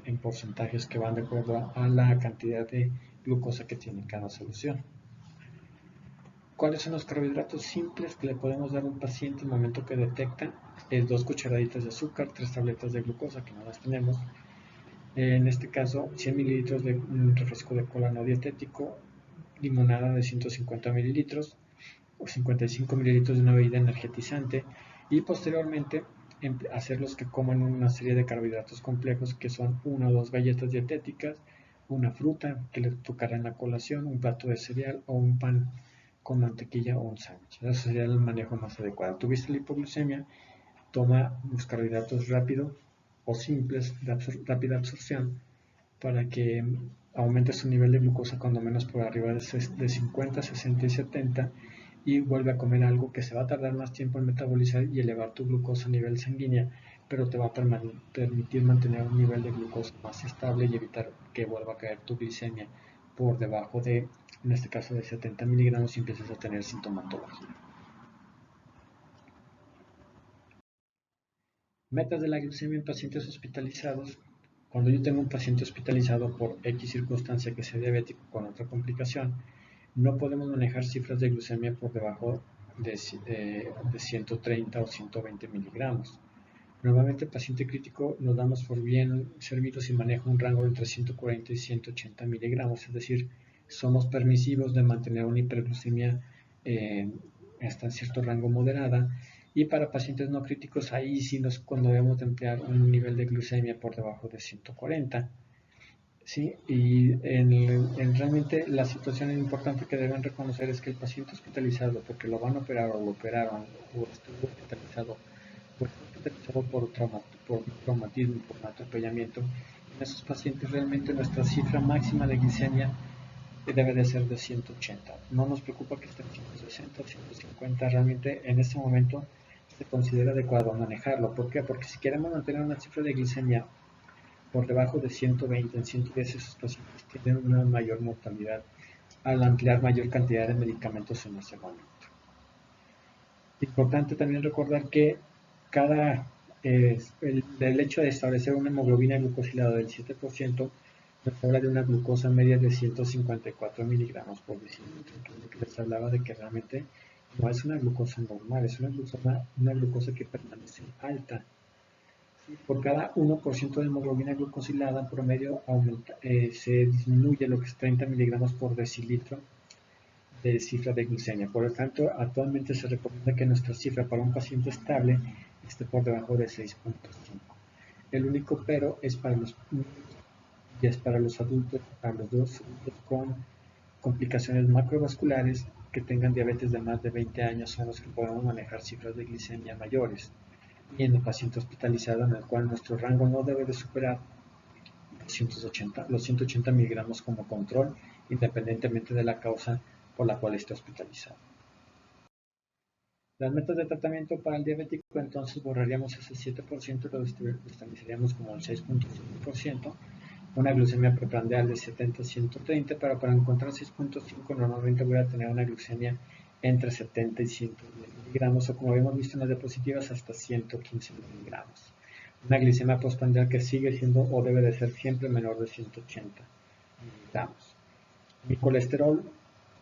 en porcentajes que van de acuerdo a la cantidad de glucosa que tiene cada solución. ¿Cuáles son los carbohidratos simples que le podemos dar a un paciente en el momento que detecta? Es 2 cucharaditas de azúcar, 3 tabletas de glucosa que no las tenemos. En este caso, 100 mililitros de un refresco de cola no dietético, limonada de 150 mililitros o 55 mililitros de una bebida energetizante, y posteriormente hacerlos que coman una serie de carbohidratos complejos que son 1 o 2 galletas dietéticas, una fruta que le tocará en la colación, un plato de cereal o un pan con mantequilla o un sándwich. Ese sería el manejo más adecuado. Tuviste la hipoglucemia, toma los carbohidratos rápidos o simples de rápida absorción para que aumente su nivel de glucosa cuando menos por arriba de 50, 60 y 70, y vuelve a comer algo que se va a tardar más tiempo en metabolizar y elevar tu glucosa a nivel sanguínea, pero te va a permitir mantener un nivel de glucosa más estable y evitar que vuelva a caer tu glicemia por debajo de, en este caso, de 70 miligramos y empieces a tener sintomatología. Metas de la glucemia en pacientes hospitalizados. Cuando yo tengo un paciente hospitalizado por X circunstancia que sea diabético con otra complicación, no podemos manejar cifras de glucemia por debajo de 130 o 120 miligramos. Normalmente el paciente crítico nos damos por bien servidos y maneja un rango entre 140 y 180 miligramos, es decir, somos permisivos de mantener una hiperglucemia hasta en cierto rango moderada, y para pacientes no críticos ahí sí cuando debemos de emplear un nivel de glucemia por debajo de 140. ¿Sí? Y realmente la situación importante que deben reconocer es que el paciente hospitalizado, porque lo van a operar o lo operaron, o estuvo hospitalizado por traumatismo, por un atropellamiento, en esos pacientes realmente nuestra cifra máxima de glicemia debe de ser de 180. No nos preocupa que esté en 160 o 150, realmente en este momento se considera adecuado manejarlo. ¿Por qué? Porque si queremos mantener una cifra de glicemia por debajo de 120, en 110, esos pacientes tienen una mayor mortalidad al emplear mayor cantidad de medicamentos en ese momento. Importante también recordar que el hecho de establecer una hemoglobina glucosilada del 7% nos habla de una glucosa media de 154 miligramos por decilitro. Lo que les hablaba de que realmente no es una glucosa normal, es una glucosa que permanece alta. Por cada 1% de hemoglobina glucosilada en promedio se disminuye lo que es 30 miligramos por decilitro de cifra de glucemia. Por lo tanto, actualmente se recomienda que nuestra cifra para un paciente estable esté por debajo de 6.5. El único pero es para los niños y es para los adultos, para los dos adultos con complicaciones macrovasculares que tengan diabetes de más de 20 años son los que podemos manejar cifras de glicemia mayores. Y en el paciente hospitalizado, en el cual nuestro rango no debe de superar los 180 miligramos como control, independientemente de la causa por la cual esté hospitalizado. Las metas de tratamiento para el diabético, entonces borraríamos ese 7% y lo estableceríamos como el 6.5%, una glucemia preprandial de 70 a 130, pero para encontrar 6.5 normalmente voy a tener una glucemia entre 70 y 110 miligramos, o como habíamos visto en las diapositivas, hasta 115 miligramos. Una glicemia postprandial que sigue siendo o debe de ser siempre menor de 180 miligramos. Mi colesterol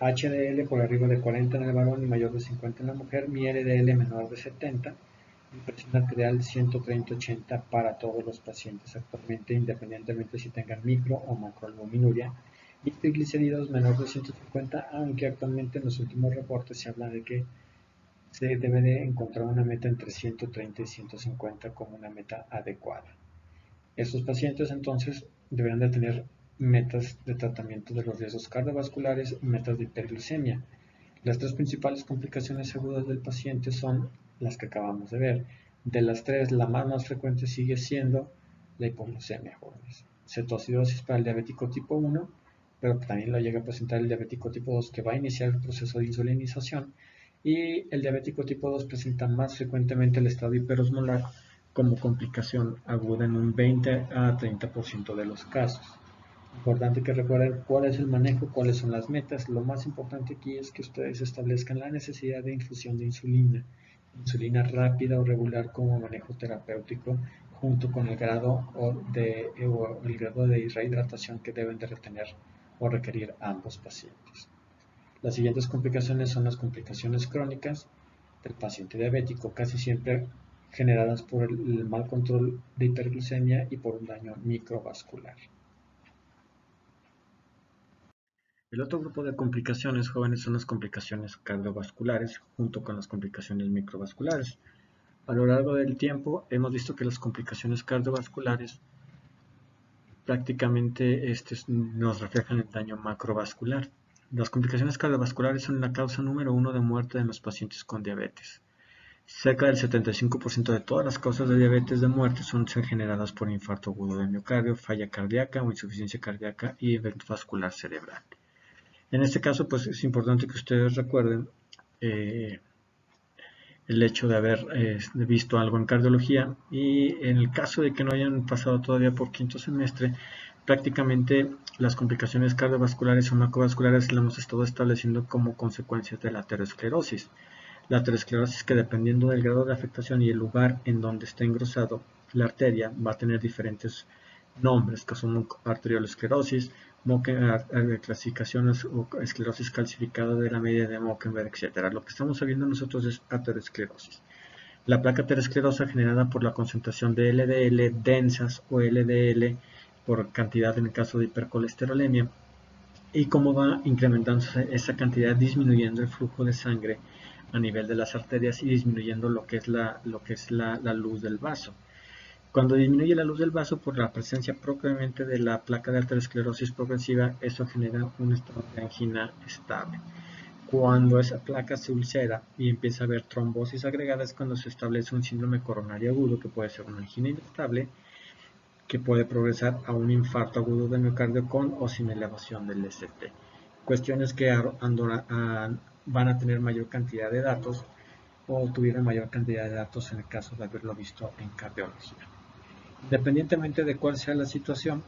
HDL por arriba de 40 en el varón y mayor de 50 en la mujer, mi LDL menor de 70, mi presión arterial 130/80 para todos los pacientes actualmente, independientemente si tengan micro o macroalbuminuria, y triglicéridos menor de 150, aunque actualmente en los últimos reportes se habla de que se debe de encontrar una meta entre 130 y 150 como una meta adecuada. Estos pacientes entonces deberán de tener metas de tratamiento de los riesgos cardiovasculares y metas de hiperglucemia. Las tres principales complicaciones agudas del paciente son las que acabamos de ver. De las tres, la más frecuente sigue siendo la hipoglucemia, jóvenes. Cetoacidosis para el diabético tipo 1, pero también lo llega a presentar el diabético tipo 2, que va a iniciar el proceso de insulinización, y el diabético tipo 2 presenta más frecuentemente el estado hiperosmolar como complicación aguda en un 20 a 30% de los casos. Importante que recuerden cuál es el manejo, cuáles son las metas. Lo más importante aquí es que ustedes establezcan la necesidad de infusión de insulina rápida o regular como manejo terapéutico, junto con el grado de rehidratación que deben de retener o requerir ambos pacientes. Las siguientes complicaciones son las complicaciones crónicas del paciente diabético, casi siempre generadas por el mal control de hiperglucemia y por un daño microvascular. El otro grupo de complicaciones, jóvenes, son las complicaciones cardiovasculares junto con las complicaciones microvasculares. A lo largo del tiempo hemos visto que las complicaciones cardiovasculares prácticamente nos reflejan el daño macrovascular. Las complicaciones cardiovasculares son la causa número 1 de muerte en los pacientes con diabetes. Cerca del 75% de todas las causas de diabetes de muerte son generadas por infarto agudo de miocardio, falla cardíaca o insuficiencia cardíaca y evento vascular cerebral. En este caso, pues es importante que ustedes recuerden el hecho de haber visto algo en cardiología, y en el caso de que no hayan pasado todavía por quinto semestre, prácticamente las complicaciones cardiovasculares o macrovasculares las hemos estado estableciendo como consecuencias de la aterosclerosis. La aterosclerosis, que dependiendo del grado de afectación y el lugar en donde esté engrosado la arteria, va a tener diferentes nombres, que son arteriolosclerosis, clasificaciones o esclerosis calcificada de la media de Mockenberg, etc. Lo que estamos sabiendo nosotros es aterosclerosis. La placa aterosclerosa generada por la concentración de LDL densas o LDL por cantidad en el caso de hipercolesterolemia, y cómo va incrementándose esa cantidad, disminuyendo el flujo de sangre a nivel de las arterias y disminuyendo lo que es la luz del vaso. Cuando disminuye la luz del vaso por la presencia propiamente de la placa de aterosclerosis progresiva, eso genera un estado de angina estable. Cuando esa placa se ulcera y empieza a haber trombosis agregada, es cuando se establece un síndrome coronario agudo, que puede ser una angina inestable, que puede progresar a un infarto agudo de miocardio con o sin elevación del ST. Cuestiones que van a tener mayor cantidad de datos, o tuvieron mayor cantidad de datos en el caso de haberlo visto en cardiología. Independientemente de cuál sea la situación,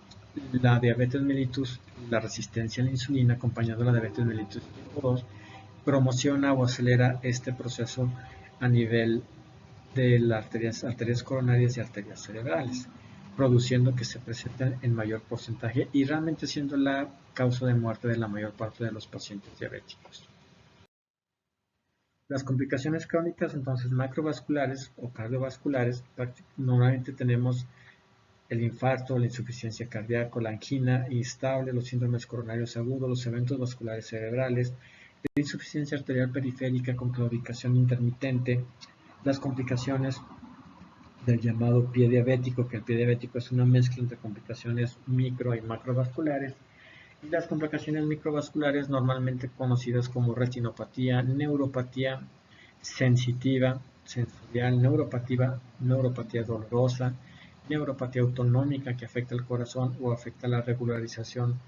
la diabetes mellitus, la resistencia a la insulina acompañada de la diabetes mellitus tipo 2, promociona o acelera este proceso a nivel de las arterias coronarias y arterias cerebrales, produciendo que se presenten en mayor porcentaje y realmente siendo la causa de muerte de la mayor parte de los pacientes diabéticos. Las complicaciones crónicas, entonces macrovasculares o cardiovasculares, normalmente tenemos el infarto, la insuficiencia cardíaca, la angina instable, los síndromes coronarios agudos, los eventos vasculares cerebrales, la insuficiencia arterial periférica con claudicación intermitente, las complicaciones del llamado pie diabético, que el pie diabético es una mezcla entre complicaciones micro y macrovasculares, y las complicaciones microvasculares normalmente conocidas como retinopatía, neuropatía sensitiva, sensorial, neuropatía dolorosa, neuropatía autonómica que afecta al corazón o afecta la regularización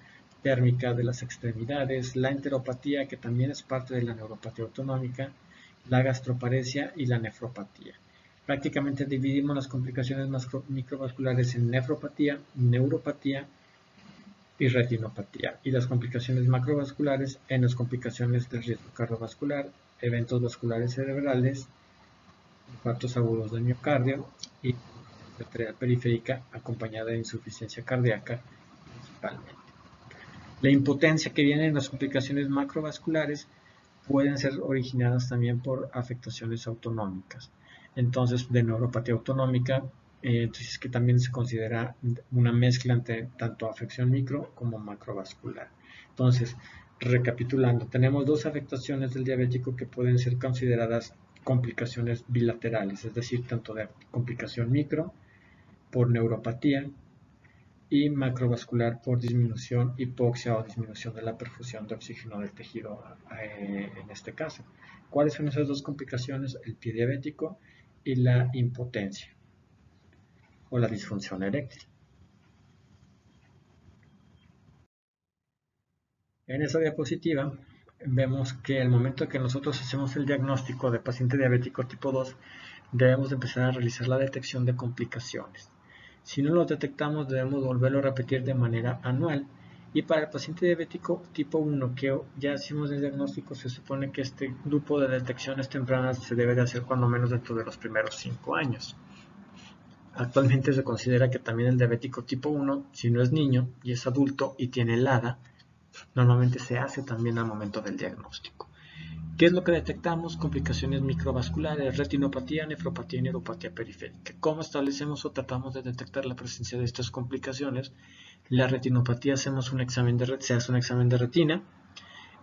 térmica de las extremidades, la enteropatía, que también es parte de la neuropatía autonómica, la gastroparesia y la nefropatía. Prácticamente dividimos las complicaciones microvasculares en nefropatía, neuropatía y retinopatía, y las complicaciones macrovasculares en las complicaciones del riesgo cardiovascular, eventos vasculares cerebrales, infartos agudos del miocardio y arterial periférica acompañada de insuficiencia cardíaca principalmente. La impotencia que viene en las complicaciones macrovasculares pueden ser originadas también por afectaciones autonómicas. Entonces, de neuropatía autonómica, entonces que también se considera una mezcla entre tanto afección micro como macrovascular. Entonces, recapitulando, tenemos dos afectaciones del diabético que pueden ser consideradas complicaciones bilaterales, es decir, tanto de complicación micro por neuropatía y macrovascular por disminución, hipoxia o disminución de la perfusión de oxígeno del tejido en este caso. ¿Cuáles son esas dos complicaciones? El pie diabético y la impotencia o la disfunción eréctil. En esa diapositiva vemos que el momento que nosotros hacemos el diagnóstico de paciente diabético tipo 2, debemos empezar a realizar la detección de complicaciones. Si no lo detectamos, debemos volverlo a repetir de manera anual. Y para el paciente diabético tipo 1, que ya hicimos el diagnóstico, se supone que este grupo de detecciones tempranas se debe de hacer cuando menos dentro de los primeros 5 años. Actualmente se considera que también el diabético tipo 1, si no es niño y es adulto y tiene LADA, normalmente se hace también al momento del diagnóstico. ¿Qué es lo que detectamos? Complicaciones microvasculares, retinopatía, nefropatía y neuropatía periférica. ¿Cómo establecemos o tratamos de detectar la presencia de estas complicaciones? La retinopatía se hace un examen de retina.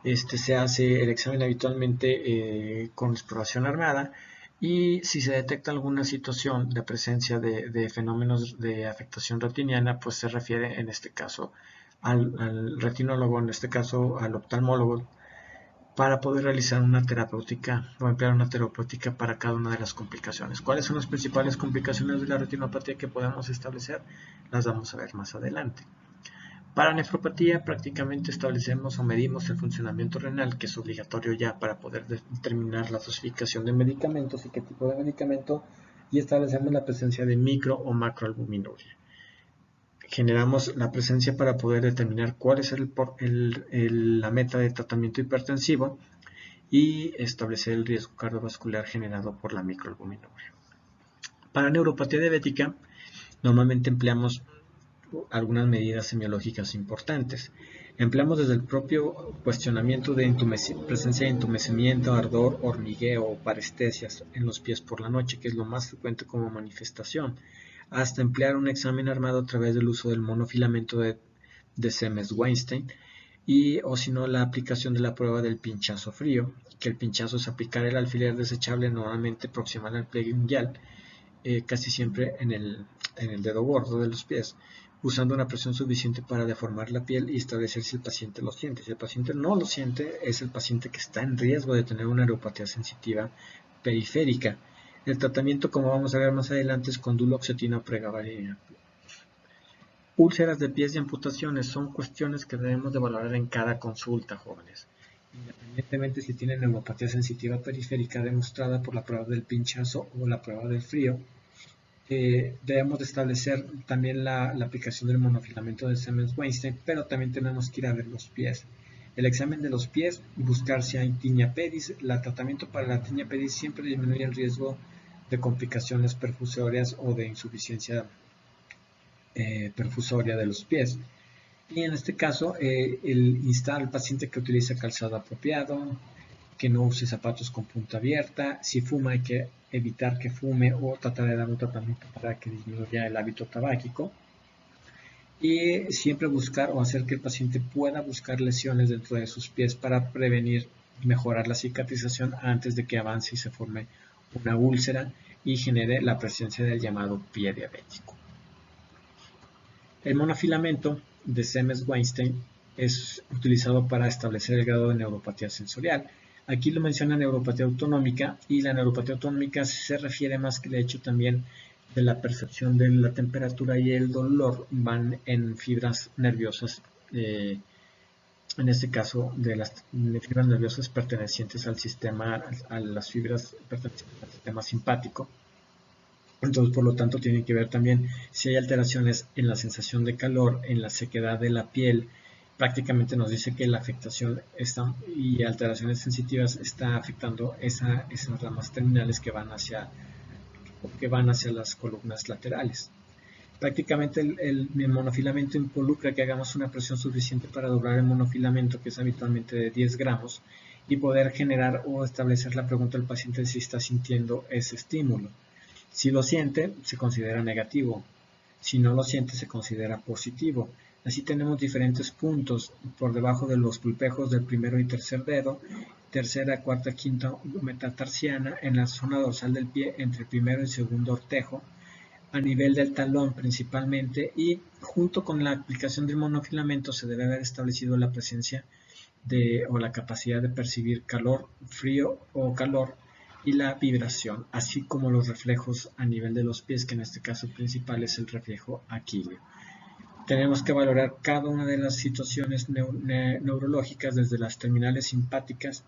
Se hace el examen habitualmente con exploración armada, y si se detecta alguna situación de presencia de fenómenos de afectación retiniana, pues se refiere en este caso al retinólogo, en este caso al oftalmólogo, para poder realizar una terapéutica o emplear una terapéutica para cada una de las complicaciones. ¿Cuáles son las principales complicaciones de la retinopatía que podemos establecer? Las vamos a ver más adelante. Para nefropatía prácticamente establecemos o medimos el funcionamiento renal, que es obligatorio ya para poder determinar la dosificación de medicamentos y qué tipo de medicamento, y establecemos la presencia de micro o macroalbuminuria. Generamos la presencia para poder determinar cuál es la meta de tratamiento hipertensivo y establecer el riesgo cardiovascular generado por la microalbuminuria. Para neuropatía diabética, normalmente empleamos algunas medidas semiológicas importantes. Empleamos desde el propio cuestionamiento de presencia de entumecimiento, ardor, hormigueo o parestesias en los pies por la noche, que es lo más frecuente como manifestación, hasta emplear un examen armado a través del uso del monofilamento de Siemens-Weinstein, o si no, la aplicación de la prueba del pinchazo frío, que el pinchazo es aplicar el alfiler desechable normalmente proximal al pliegue unguial, casi siempre en el dedo gordo de los pies, usando una presión suficiente para deformar la piel y establecer si el paciente lo siente. Si el paciente no lo siente, es el paciente que está en riesgo de tener una neuropatía sensitiva periférica. El tratamiento, como vamos a ver más adelante, es con duloxetina o pregabalina. Úlceras de pies y amputaciones son cuestiones que debemos de valorar en cada consulta, jóvenes. Independientemente si tienen neuropatía sensitiva periférica demostrada por la prueba del pinchazo o la prueba del frío, debemos de establecer también la aplicación del monofilamento de Siemens-Weinstein, pero también tenemos que ir a ver los pies. El examen de los pies, buscar si hay tinea pedis. El tratamiento para la tinea pedis siempre disminuye el riesgo de complicaciones perfusorias o de insuficiencia perfusoria de los pies. Y en este caso, el instar al paciente que utilice calzado apropiado, que no use zapatos con punta abierta. Si fuma, hay que evitar que fume o tratar de dar un tratamiento para que disminuya el hábito tabáquico. Y siempre buscar o hacer que el paciente pueda buscar lesiones dentro de sus pies para prevenir y mejorar la cicatrización antes de que avance y se forme una úlcera y genere la presencia del llamado pie diabético. El monofilamento de Siemens-Weinstein es utilizado para establecer el grado de neuropatía sensorial. Aquí lo menciona neuropatía autonómica, y la neuropatía autonómica se refiere más que de hecho también de la percepción de la temperatura y el dolor van en fibras nerviosas en este caso de fibras nerviosas pertenecientes al sistema, a las fibras pertenecientes al sistema simpático. Entonces, por lo tanto, tiene que ver también si hay alteraciones en la sensación de calor, en la sequedad de la piel. Prácticamente nos dice que la afectación y alteraciones sensitivas está afectando esas ramas terminales que van hacia las columnas laterales. Prácticamente el monofilamento involucra que hagamos una presión suficiente para doblar el monofilamento, que es habitualmente de 10 gramos, y poder generar o establecer la pregunta del paciente si está sintiendo ese estímulo. Si lo siente, se considera negativo. Si no lo siente, se considera positivo. Así tenemos diferentes puntos por debajo de los pulpejos del primero y tercer dedo, tercera, cuarta, quinta metatarsiana, en la zona dorsal del pie entre el primero y segundo ortejo, a nivel del talón principalmente, y junto con la aplicación del monofilamento se debe haber establecido la presencia o la capacidad de percibir calor, frío o calor, y la vibración, así como los reflejos a nivel de los pies, que en este caso principal es el reflejo aquileo. Tenemos que valorar cada una de las situaciones neurológicas, desde las terminales simpáticas,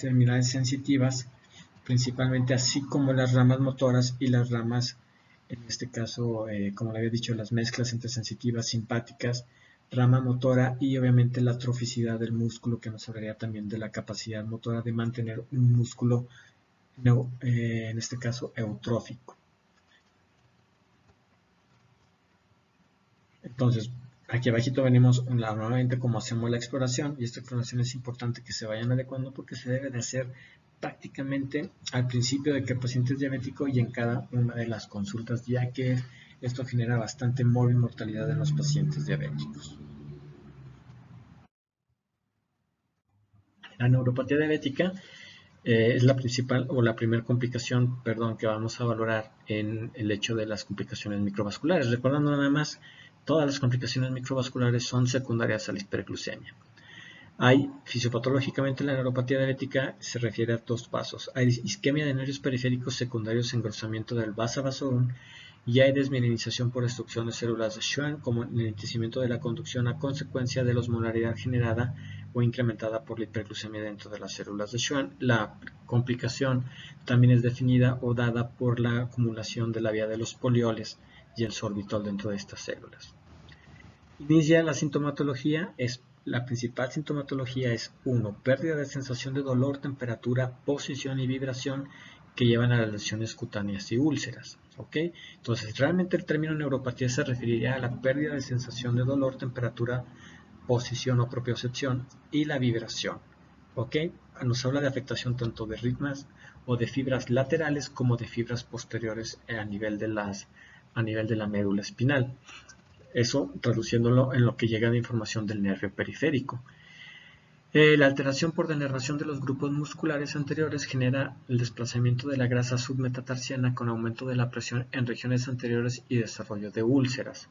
terminales sensitivas, principalmente, así como las ramas motoras y las ramas, en este caso, como le había dicho, las mezclas entre sensitivas, simpáticas, rama motora, y obviamente la atroficidad del músculo, que nos hablaría también de la capacidad motora de mantener un músculo, en este caso, eutrófico. Entonces, aquí abajito venimos nuevamente cómo hacemos la exploración, y esta exploración es importante que se vayan adecuando porque se debe de hacer prácticamente al principio de que el paciente es diabético y en cada una de las consultas, ya que esto genera bastante mortalidad en los pacientes diabéticos. La neuropatía diabética es la principal o la primera complicación, que vamos a valorar en el hecho de las complicaciones microvasculares. Recordando nada más, todas las complicaciones microvasculares son secundarias a la hiperglucemia. Fisiopatológicamente, la neuropatía diabética se refiere a dos pasos. Hay isquemia de nervios periféricos secundarios, engrosamiento del vasa vasorum, y hay desmielinización por destrucción de células de Schwann, como enlentecimiento de la conducción a consecuencia de la osmolaridad generada o incrementada por la hiperglucemia dentro de las células de Schwann. La complicación también es definida o dada por la acumulación de la vía de los polioles y el sorbitol dentro de estas células. Inicia la sintomatología. La principal sintomatología es 1. Pérdida de sensación de dolor, temperatura, posición y vibración que llevan a las lesiones cutáneas y úlceras. ¿Okay? Entonces, realmente el término neuropatía se referiría a la pérdida de sensación de dolor, temperatura, posición o propiocepción y la vibración. ¿Okay? Nos habla de afectación tanto de ritmos o de fibras laterales como de fibras posteriores a nivel de la médula espinal. Eso traduciéndolo en lo que llega de información del nervio periférico. La alteración por denervación de los grupos musculares anteriores genera el desplazamiento de la grasa submetatarsiana con aumento de la presión en regiones anteriores y desarrollo de úlceras.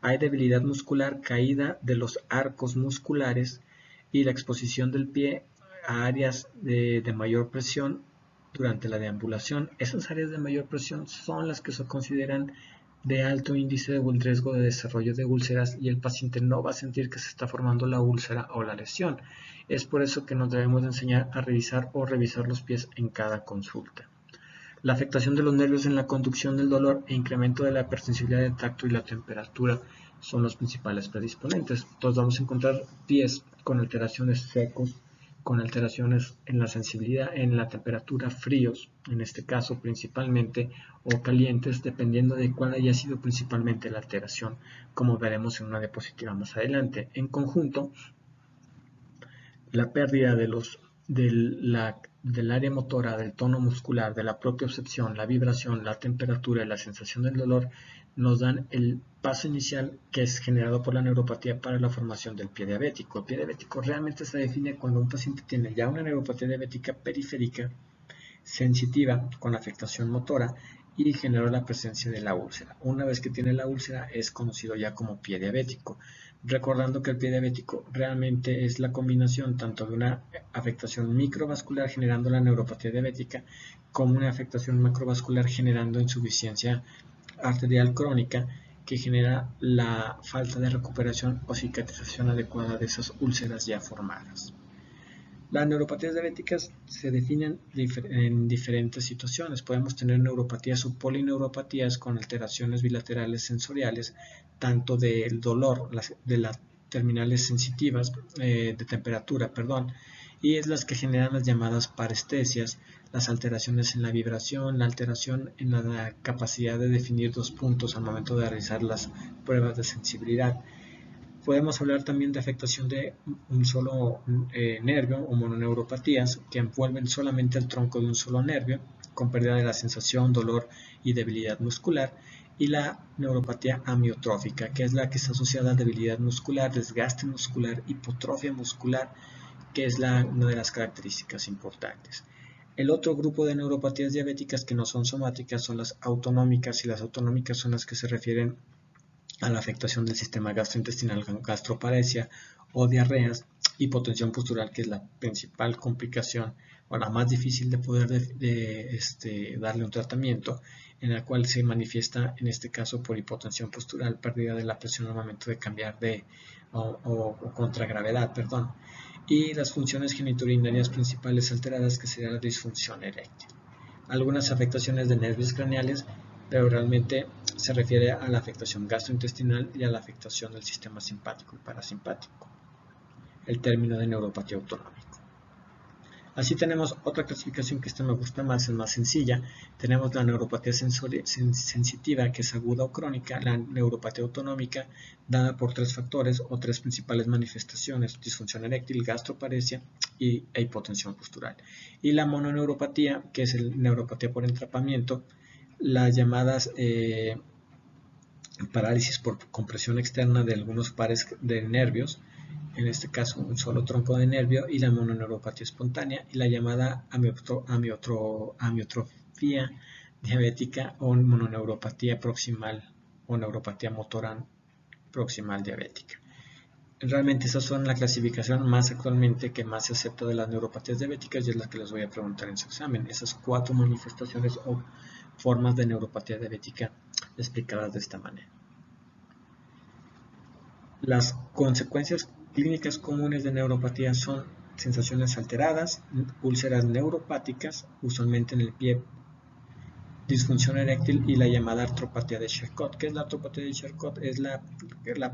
Hay debilidad muscular, caída de los arcos musculares y la exposición del pie a áreas de mayor presión durante la deambulación. Esas áreas de mayor presión son las que se consideran de alto índice de riesgo de desarrollo de úlceras, y el paciente no va a sentir que se está formando la úlcera o la lesión. Es por eso que nos debemos de enseñar a revisar o revisar los pies en cada consulta. La afectación de los nervios en la conducción del dolor e incremento de la hipersensibilidad del tacto y la temperatura son los principales predisponentes. Entonces vamos a encontrar pies con alteraciones secos, con alteraciones en la sensibilidad, en la temperatura, fríos, en este caso principalmente, o calientes, dependiendo de cuál haya sido principalmente la alteración, como veremos en una diapositiva más adelante. En conjunto, la pérdida del área motora, del tono muscular, de la propiocepción, la vibración, la temperatura y la sensación del dolor nos dan el paso inicial que es generado por la neuropatía para la formación del pie diabético. El pie diabético realmente se define cuando un paciente tiene ya una neuropatía diabética periférica sensitiva con afectación motora y generó la presencia de la úlcera. Una vez que tiene la úlcera es conocido ya como pie diabético, recordando que el pie diabético realmente es la combinación tanto de una afectación microvascular generando la neuropatía diabética como una afectación macrovascular generando insuficiencia arterial crónica, que genera la falta de recuperación o cicatrización adecuada de esas úlceras ya formadas. Las neuropatías diabéticas se definen en diferentes situaciones. Podemos tener neuropatías o polineuropatías con alteraciones bilaterales sensoriales, tanto del dolor, de las terminales sensitivas de temperatura, y es las que generan las llamadas parestesias, las alteraciones en la vibración, la alteración en la capacidad de definir dos puntos al momento de realizar las pruebas de sensibilidad. Podemos hablar también de afectación de un solo nervio o mononeuropatías que envuelven solamente el tronco de un solo nervio, con pérdida de la sensación, dolor y debilidad muscular, y la neuropatía amiotrófica, que es la que está asociada a debilidad muscular, desgaste muscular, hipotrofia muscular, que es una de las características importantes. El otro grupo de neuropatías diabéticas que no son somáticas son las autonómicas, y las autonómicas son las que se refieren a la afectación del sistema gastrointestinal con gastroparesia o diarreas, hipotensión postural, que es la principal complicación o la más difícil de poder darle un tratamiento, en la cual se manifiesta en este caso por hipotensión postural, pérdida de la presión al momento de cambiar o contragravedad, y las funciones genitourinarias principales alteradas, que sería la disfunción eréctil. Algunas afectaciones de nervios craneales, pero realmente se refiere a la afectación gastrointestinal y a la afectación del sistema simpático y parasimpático, el término de neuropatía autonómica. Así tenemos otra clasificación que esta me gusta más, es más sencilla. Tenemos la neuropatía sensitiva, que es aguda o crónica, la neuropatía autonómica, dada por tres factores o tres principales manifestaciones: disfunción eréctil, gastroparesia e hipotensión postural. Y la mononeuropatía, que es la neuropatía por entrapamiento, las llamadas parálisis por compresión externa de algunos pares de nervios, en este caso un solo tronco de nervio, y la mononeuropatía espontánea, y la llamada amiotrofia diabética o mononeuropatía proximal o neuropatía motora proximal diabética. Realmente esas son la clasificación más actualmente que más se acepta de las neuropatías diabéticas, y es la que les voy a preguntar en su examen. Esas 4 manifestaciones o formas de neuropatía diabética explicadas de esta manera. Las consecuencias clínicas comunes de neuropatía son sensaciones alteradas, úlceras neuropáticas, usualmente en el pie, disfunción eréctil y la llamada artropatía de Charcot. ¿Qué es la artropatía de Charcot? Es la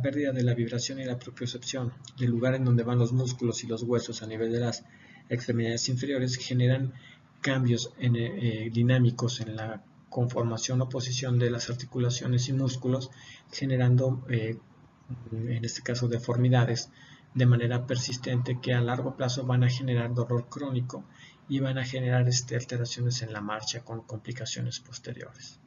pérdida de la vibración y la propiocepción del lugar en donde van los músculos y los huesos a nivel de las extremidades inferiores, generan cambios dinámicos en la conformación o posición de las articulaciones y músculos, generando en este caso deformidades de manera persistente, que a largo plazo van a generar dolor crónico y van a generar alteraciones en la marcha con complicaciones posteriores.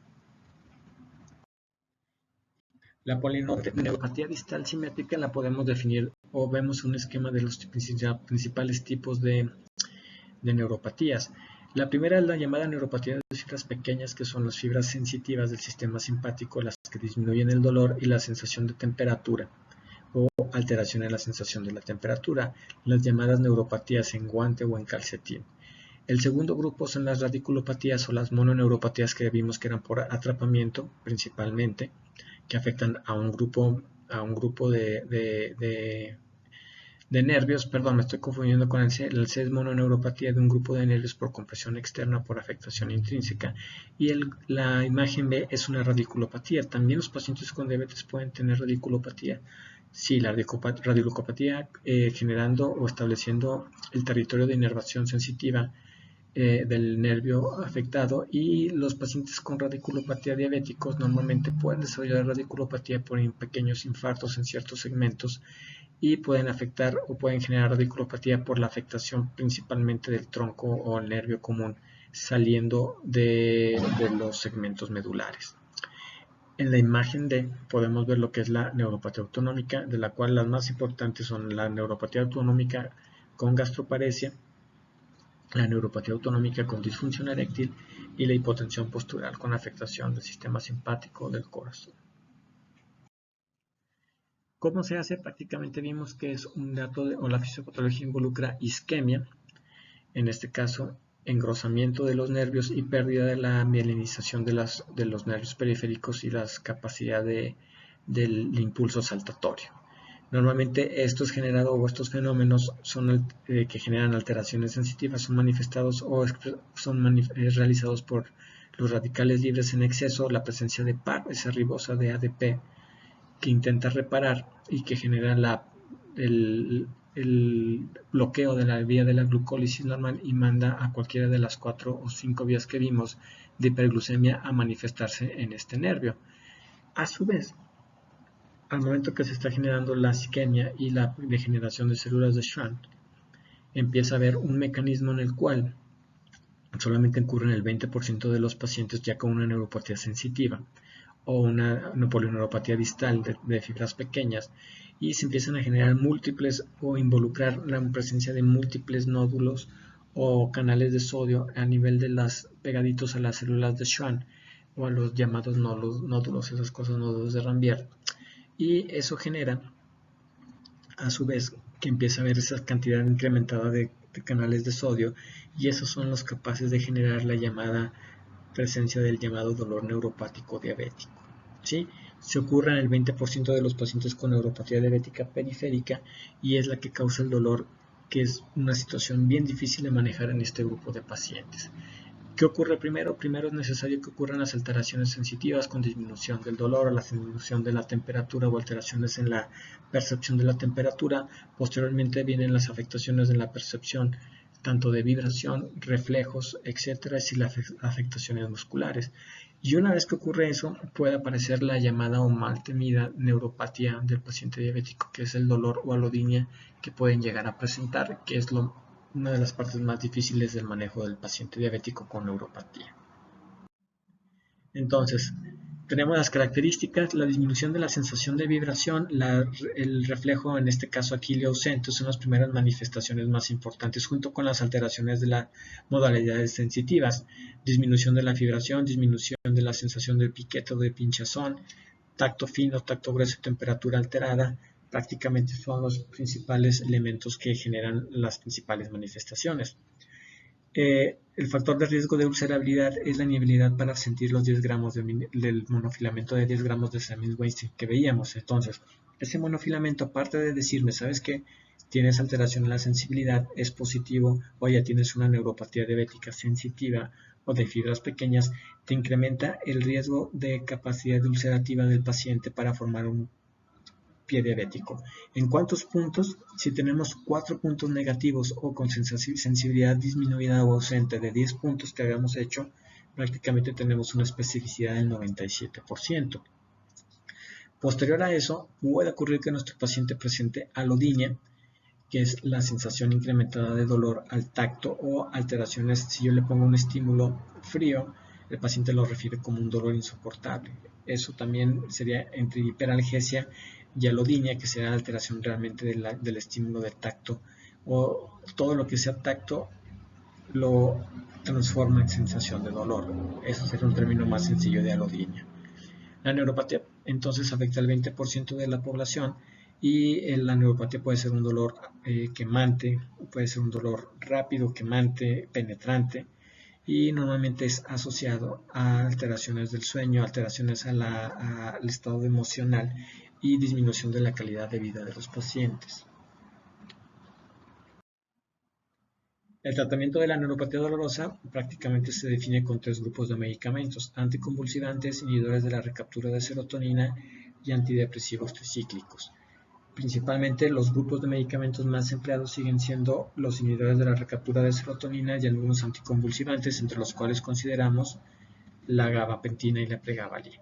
La polineuropatía distal simétrica la podemos definir, o vemos un esquema de los principales tipos de neuropatías. La primera es la llamada neuropatía de fibras pequeñas, que son las fibras sensitivas del sistema simpático, las que disminuyen el dolor y la sensación de temperatura o alteración en la sensación de la temperatura, las llamadas neuropatías en guante o en calcetín. El segundo grupo son las radiculopatías o las mononeuropatías, que vimos que eran por atrapamiento principalmente, que afectan a un grupo de nervios. Me estoy confundiendo con el C es mononeuropatía de un grupo de nervios por compresión externa por afectación intrínseca, y la imagen B es una radiculopatía. También los pacientes con diabetes pueden tener radiculopatía. Sí, la radiculopatía generando o estableciendo el territorio de inervación sensitiva del nervio afectado, y los pacientes con radiculopatía diabéticos normalmente pueden desarrollar radiculopatía por pequeños infartos en ciertos segmentos, y pueden afectar o pueden generar radiculopatía por la afectación principalmente del tronco o el nervio común saliendo de los segmentos medulares. En la imagen D podemos ver lo que es la neuropatía autonómica, de la cual las más importantes son la neuropatía autonómica con gastroparesia, la neuropatía autonómica con disfunción eréctil y la hipotensión postural con afectación del sistema simpático del corazón. ¿Cómo se hace? Prácticamente vimos que es un dato o la fisiopatología involucra isquemia, en este caso engrosamiento de los nervios y pérdida de la mielinización de los nervios periféricos y la capacidad de del impulso saltatorio. Normalmente estos fenómenos son que generan alteraciones sensitivas son manifestados o son realizados por los radicales libres en exceso, la presencia de par, esa ribosa de ADP que intenta reparar y que genera el bloqueo de la vía de la glucólisis normal y manda a cualquiera de las 4 o 5 vías que vimos de hiperglucemia a manifestarse en este nervio. A su vez, al momento que se está generando la isquemia y la degeneración de células de Schwann, empieza a haber un mecanismo en el cual solamente ocurre en el 20% de los pacientes ya con una neuropatía sensitiva o una polineuropatía distal de fibras pequeñas, y se empiezan a generar múltiples o involucrar la presencia de múltiples nódulos o canales de sodio a nivel de las pegaditos a las células de Schwann o a los llamados nódulos, esas cosas nódulos de Ranvier, y eso genera a su vez que empieza a haber esa cantidad incrementada de canales de sodio, y esos son los capaces de generar la llamada presencia del llamado dolor neuropático diabético. ¿Sí? Se ocurre en el 20% de los pacientes con neuropatía diabética periférica y es la que causa el dolor, que es una situación bien difícil de manejar en este grupo de pacientes. ¿Qué ocurre primero? Primero es necesario que ocurran las alteraciones sensitivas con disminución del dolor o la disminución de la temperatura o alteraciones en la percepción de la temperatura. Posteriormente vienen las afectaciones de la percepción, tanto de vibración, reflejos, etcétera, y las afectaciones musculares. Y una vez que ocurre eso, puede aparecer la llamada o mal temida neuropatía del paciente diabético, que es el dolor o alodinia que pueden llegar a presentar, que es una de las partes más difíciles del manejo del paciente diabético con neuropatía. Entonces, tenemos las características, la disminución de la sensación de vibración, el reflejo, en este caso aquí ausente, son las primeras manifestaciones más importantes, junto con las alteraciones de las modalidades sensitivas, disminución de la vibración, disminución de la sensación del piquete o de pinchazón, tacto fino, tacto grueso, temperatura alterada, prácticamente son los principales elementos que generan las principales manifestaciones. El factor de riesgo de ulcerabilidad es la inhabilidad para sentir los 10 gramos del monofilamento de 10 gramos de Samil-Weinstein que veíamos. Entonces, ese monofilamento, aparte de decirme, ¿sabes qué? Tienes alteración en la sensibilidad, es positivo, o ya tienes una neuropatía diabética sensitiva o de fibras pequeñas, te incrementa el riesgo de capacidad ulcerativa del paciente para formar un pie diabético. ¿En cuántos puntos? Si tenemos 4 puntos negativos o con sensibilidad disminuida o ausente de 10 puntos que habíamos hecho, prácticamente tenemos una especificidad del 97%. Posterior a eso, puede ocurrir que nuestro paciente presente alodinia, que es la sensación incrementada de dolor al tacto o alteraciones. Si yo le pongo un estímulo frío, el paciente lo refiere como un dolor insoportable. Eso también sería entre hiperalgesia y alodinia, que será alteración realmente del estímulo del tacto, o todo lo que sea tacto lo transforma en sensación de dolor. Eso sería un término más sencillo de alodinia. La neuropatía entonces afecta al 20% de la población, y la neuropatía puede ser un dolor quemante, puede ser un dolor rápido, quemante, penetrante, y normalmente es asociado a alteraciones del sueño, alteraciones al estado emocional y disminución de la calidad de vida de los pacientes. El tratamiento de la neuropatía dolorosa prácticamente se define con 3 grupos de medicamentos: anticonvulsivantes, inhibidores de la recaptura de serotonina y antidepresivos tricíclicos. Principalmente los grupos de medicamentos más empleados siguen siendo los inhibidores de la recaptura de serotonina y algunos anticonvulsivantes, entre los cuales consideramos la gabapentina y la pregabalina.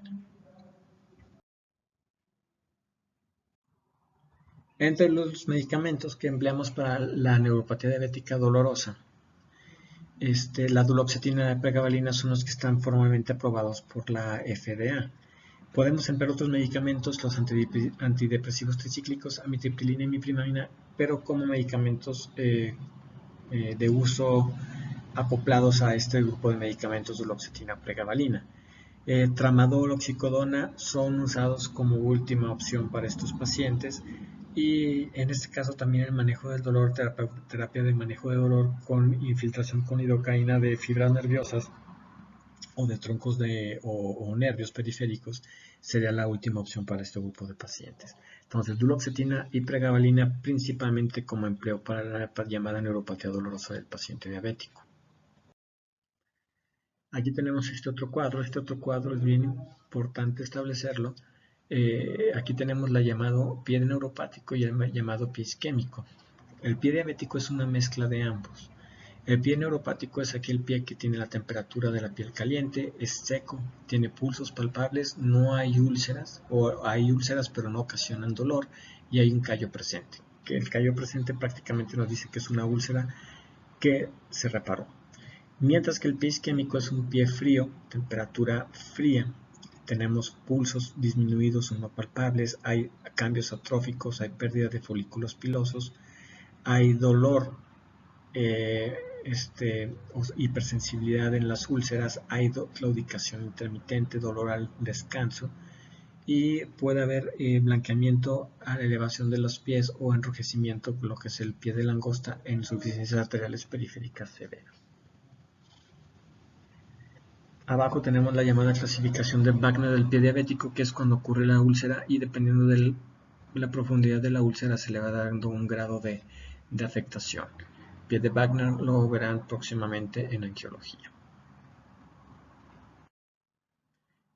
Entre los medicamentos que empleamos para la neuropatía diabética dolorosa, la duloxetina y la pregabalina son los que están formalmente aprobados por la FDA. Podemos emplear otros medicamentos, los antidepresivos tricíclicos, amitriptilina y imiprimina, pero como medicamentos de uso acoplados a este grupo de medicamentos duloxetina, pregabalina. Tramadol, oxicodona son usados como última opción para estos pacientes, y en este caso también el manejo del dolor, terapia de manejo de dolor con infiltración con lidocaína de fibras nerviosas, o de troncos o nervios periféricos, sería la última opción para este grupo de pacientes. Entonces, duloxetina y pregabalina principalmente como empleo para la llamada neuropatía dolorosa del paciente diabético. Aquí tenemos este otro cuadro es bien importante establecerlo. Aquí tenemos la llamado pie neuropático y el llamado pie isquémico. El pie diabético es una mezcla de ambos. El pie neuropático es aquel pie que tiene la temperatura de la piel caliente, es seco, tiene pulsos palpables, no hay úlceras, o hay úlceras pero no ocasionan dolor, y hay un callo presente. Que el callo presente prácticamente nos dice que es una úlcera que se reparó. Mientras que el pie isquémico es un pie frío, temperatura fría, tenemos pulsos disminuidos o no palpables, hay cambios atróficos, hay pérdida de folículos pilosos, hay dolor, hipersensibilidad en las úlceras, hay claudicación intermitente, dolor al descanso, y puede haber blanqueamiento a la elevación de los pies o enrojecimiento, lo que es el pie de langosta, en insuficiencias arteriales periféricas severas. Abajo tenemos la llamada clasificación de Wagner del pie diabético, que es cuando ocurre la úlcera y dependiendo de la profundidad de la úlcera se le va dando un grado de afectación. Pie de Wagner lo verán próximamente en angiología.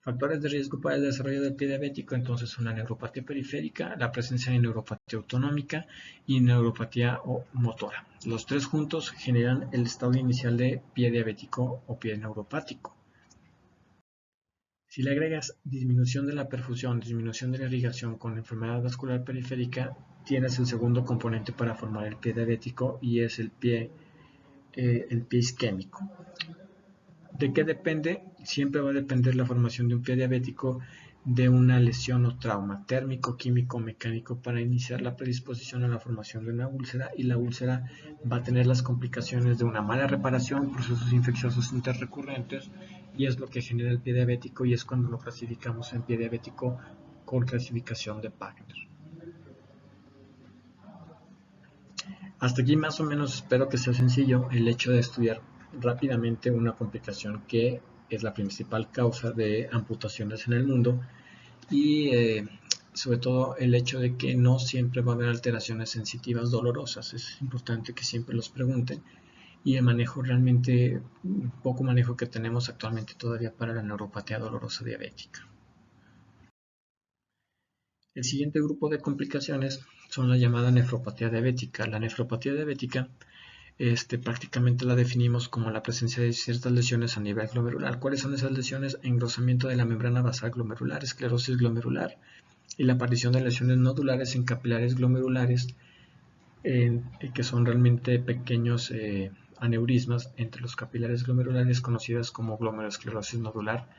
Factores de riesgo para el desarrollo del pie diabético entonces son la neuropatía periférica, la presencia de neuropatía autonómica y neuropatía motora. Los tres juntos generan el estado inicial de pie diabético o pie neuropático. Si le agregas disminución de la perfusión, disminución de la irrigación con enfermedad vascular periférica, tienes el segundo componente para formar el pie diabético y es el pie isquémico. ¿De qué depende? Siempre va a depender la formación de un pie diabético de una lesión o trauma térmico, químico, mecánico para iniciar la predisposición a la formación de una úlcera, y la úlcera va a tener las complicaciones de una mala reparación, procesos infecciosos interrecurrentes, y es lo que genera el pie diabético, y es cuando lo clasificamos en pie diabético con clasificación de Wagner. Hasta aquí más o menos espero que sea sencillo el hecho de estudiar rápidamente una complicación que es la principal causa de amputaciones en el mundo, y sobre todo el hecho de que no siempre va a haber alteraciones sensitivas dolorosas. Es importante que siempre los pregunten, y el manejo realmente, poco manejo que tenemos actualmente todavía para la neuropatía dolorosa diabética. El siguiente grupo de complicaciones son la llamada nefropatía diabética. La nefropatía diabética prácticamente la definimos como la presencia de ciertas lesiones a nivel glomerular. ¿Cuáles son esas lesiones? Engrosamiento de la membrana basal glomerular, esclerosis glomerular y la aparición de lesiones nodulares en capilares glomerulares, que son realmente pequeños aneurismas entre los capilares glomerulares, conocidas como glomerulosclerosis nodular,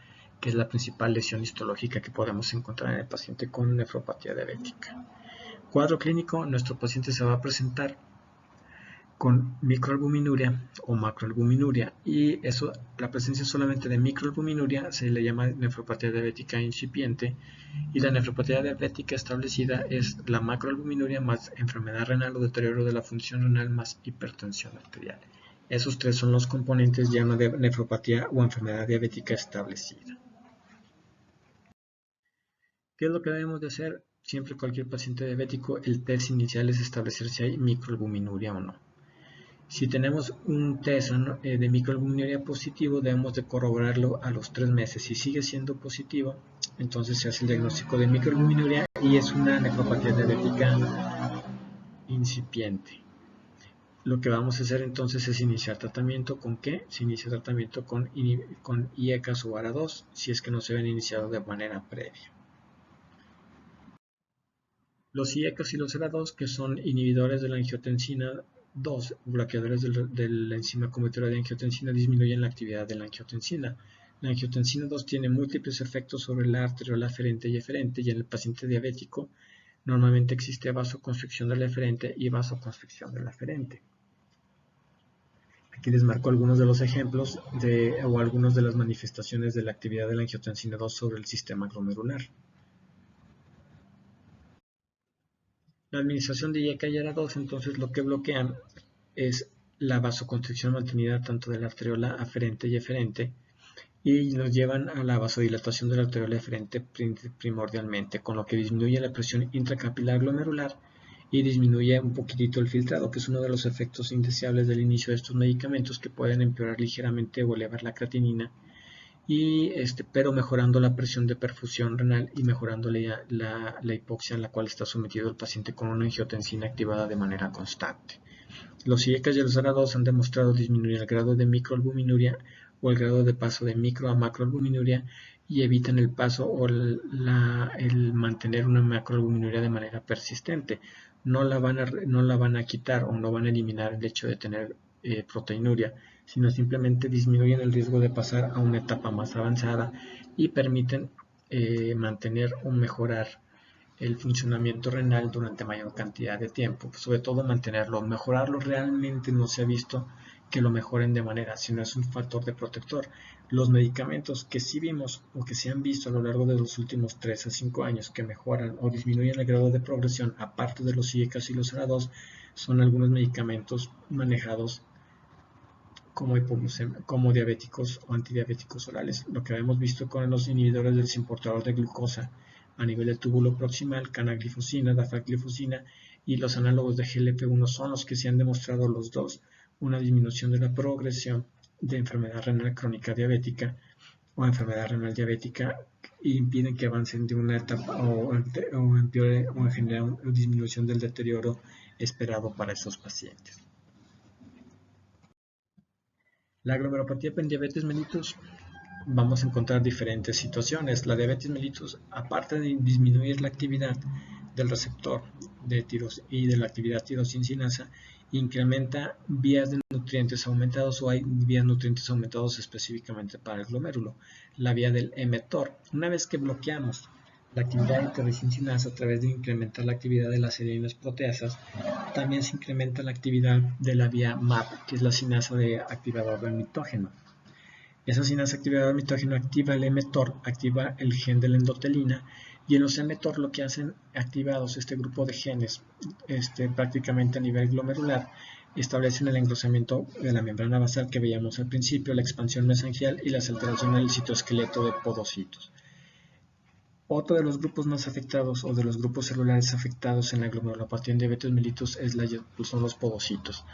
que es la principal lesión histológica que podemos encontrar en el paciente con nefropatía diabética. Cuadro clínico: nuestro paciente se va a presentar con microalbuminuria o macroalbuminuria, y eso, la presencia solamente de microalbuminuria se le llama nefropatía diabética incipiente, y la nefropatía diabética establecida es la macroalbuminuria más enfermedad renal o deterioro de la función renal más hipertensión arterial. Esos tres son los componentes de una nefropatía o enfermedad diabética establecida. ¿Qué es lo que debemos de hacer? Siempre cualquier paciente diabético, el test inicial es establecer si hay microalbuminuria o no. Si tenemos un test de microalbuminuria positivo, debemos de corroborarlo a los 3 meses. Si sigue siendo positivo, entonces se hace el diagnóstico de microalbuminuria y es una nefropatía diabética incipiente. Lo que vamos a hacer entonces es iniciar tratamiento. ¿Con qué? Se inicia tratamiento con IECAS o ARA2, si es que no se habían iniciado de manera previa. Los IECAS y los ARA2, que son inhibidores de la angiotensina 2, bloqueadores de la enzima convertidora de angiotensina, disminuyen la actividad de la angiotensina. La angiotensina 2 tiene múltiples efectos sobre la arteriola aferente y eferente, y en el paciente diabético normalmente existe vasoconstricción de la eferente y vasoconstricción de la aferente. Aquí les marco algunos de los ejemplos o algunas de las manifestaciones de la actividad de la angiotensina 2 sobre el sistema glomerular. La administración de IECA y ARA2, entonces, lo que bloquean es la vasoconstricción mantenida tanto de la arteriola aferente y eferente, y nos llevan a la vasodilatación de la arteriola deferente primordialmente, con lo que disminuye la presión intracapilar glomerular y disminuye un poquitito el filtrado, que es uno de los efectos indeseables del inicio de estos medicamentos que pueden empeorar ligeramente o elevar la creatinina, pero mejorando la presión de perfusión renal y mejorando la hipoxia a la cual está sometido el paciente con una angiotensina activada de manera constante. Los IECAS y los ARA2 han demostrado disminuir el grado de microalbuminuria o el grado de paso de micro a macroalbuminuria y evitan el paso o el mantener una macroalbuminuria de manera persistente. No la van a quitar o no van a eliminar el hecho de tener proteinuria, sino simplemente disminuyen el riesgo de pasar a una etapa más avanzada y permiten mantener o mejorar el funcionamiento renal durante mayor cantidad de tiempo, sobre todo mantenerlo. Mejorarlo realmente no se ha visto que lo mejoren de manera, sino es un factor de protector. Los medicamentos que sí vimos o que se han visto a lo largo de los últimos 3 a 5 años que mejoran o disminuyen el grado de progresión, aparte de los IECAS y los ARA2, son algunos medicamentos manejados como diabéticos o antidiabéticos orales. Lo que hemos visto con los inhibidores del transportador de glucosa a nivel del túbulo proximal, canaglifosina, dapaglifosina y los análogos de GLP-1 son los que se han demostrado los dos una disminución de la progresión de enfermedad renal crónica diabética o enfermedad renal diabética y impiden que avancen de una etapa o empeore o generen una disminución del deterioro esperado para esos pacientes. La glomerulopatía pendiabetes mellitus, vamos a encontrar diferentes situaciones. La diabetes mellitus, aparte de disminuir la actividad del receptor de y de la actividad tirosincinasa, incrementa vías de nutrientes aumentados o hay vías de nutrientes aumentados específicamente para el glomérulo. La vía del mTOR. Una vez que bloqueamos la actividad de tirosincinasa a través de incrementar la actividad de las serina proteasas, también se incrementa la actividad de la vía MAP, que es la sinasa de activador del mitógeno. Esa sinasa activadora del mitógeno activa el mTOR, activa el gen de la endotelina, y en los mTOR lo que hacen activados este grupo de genes prácticamente a nivel glomerular establecen el engrosamiento de la membrana basal que veíamos al principio, la expansión mesangial y las alteraciones del citoesqueleto de podocitos. Otro de los grupos más afectados o de los grupos celulares afectados en la glomerulopatía en diabetes mellitus son los podocitos.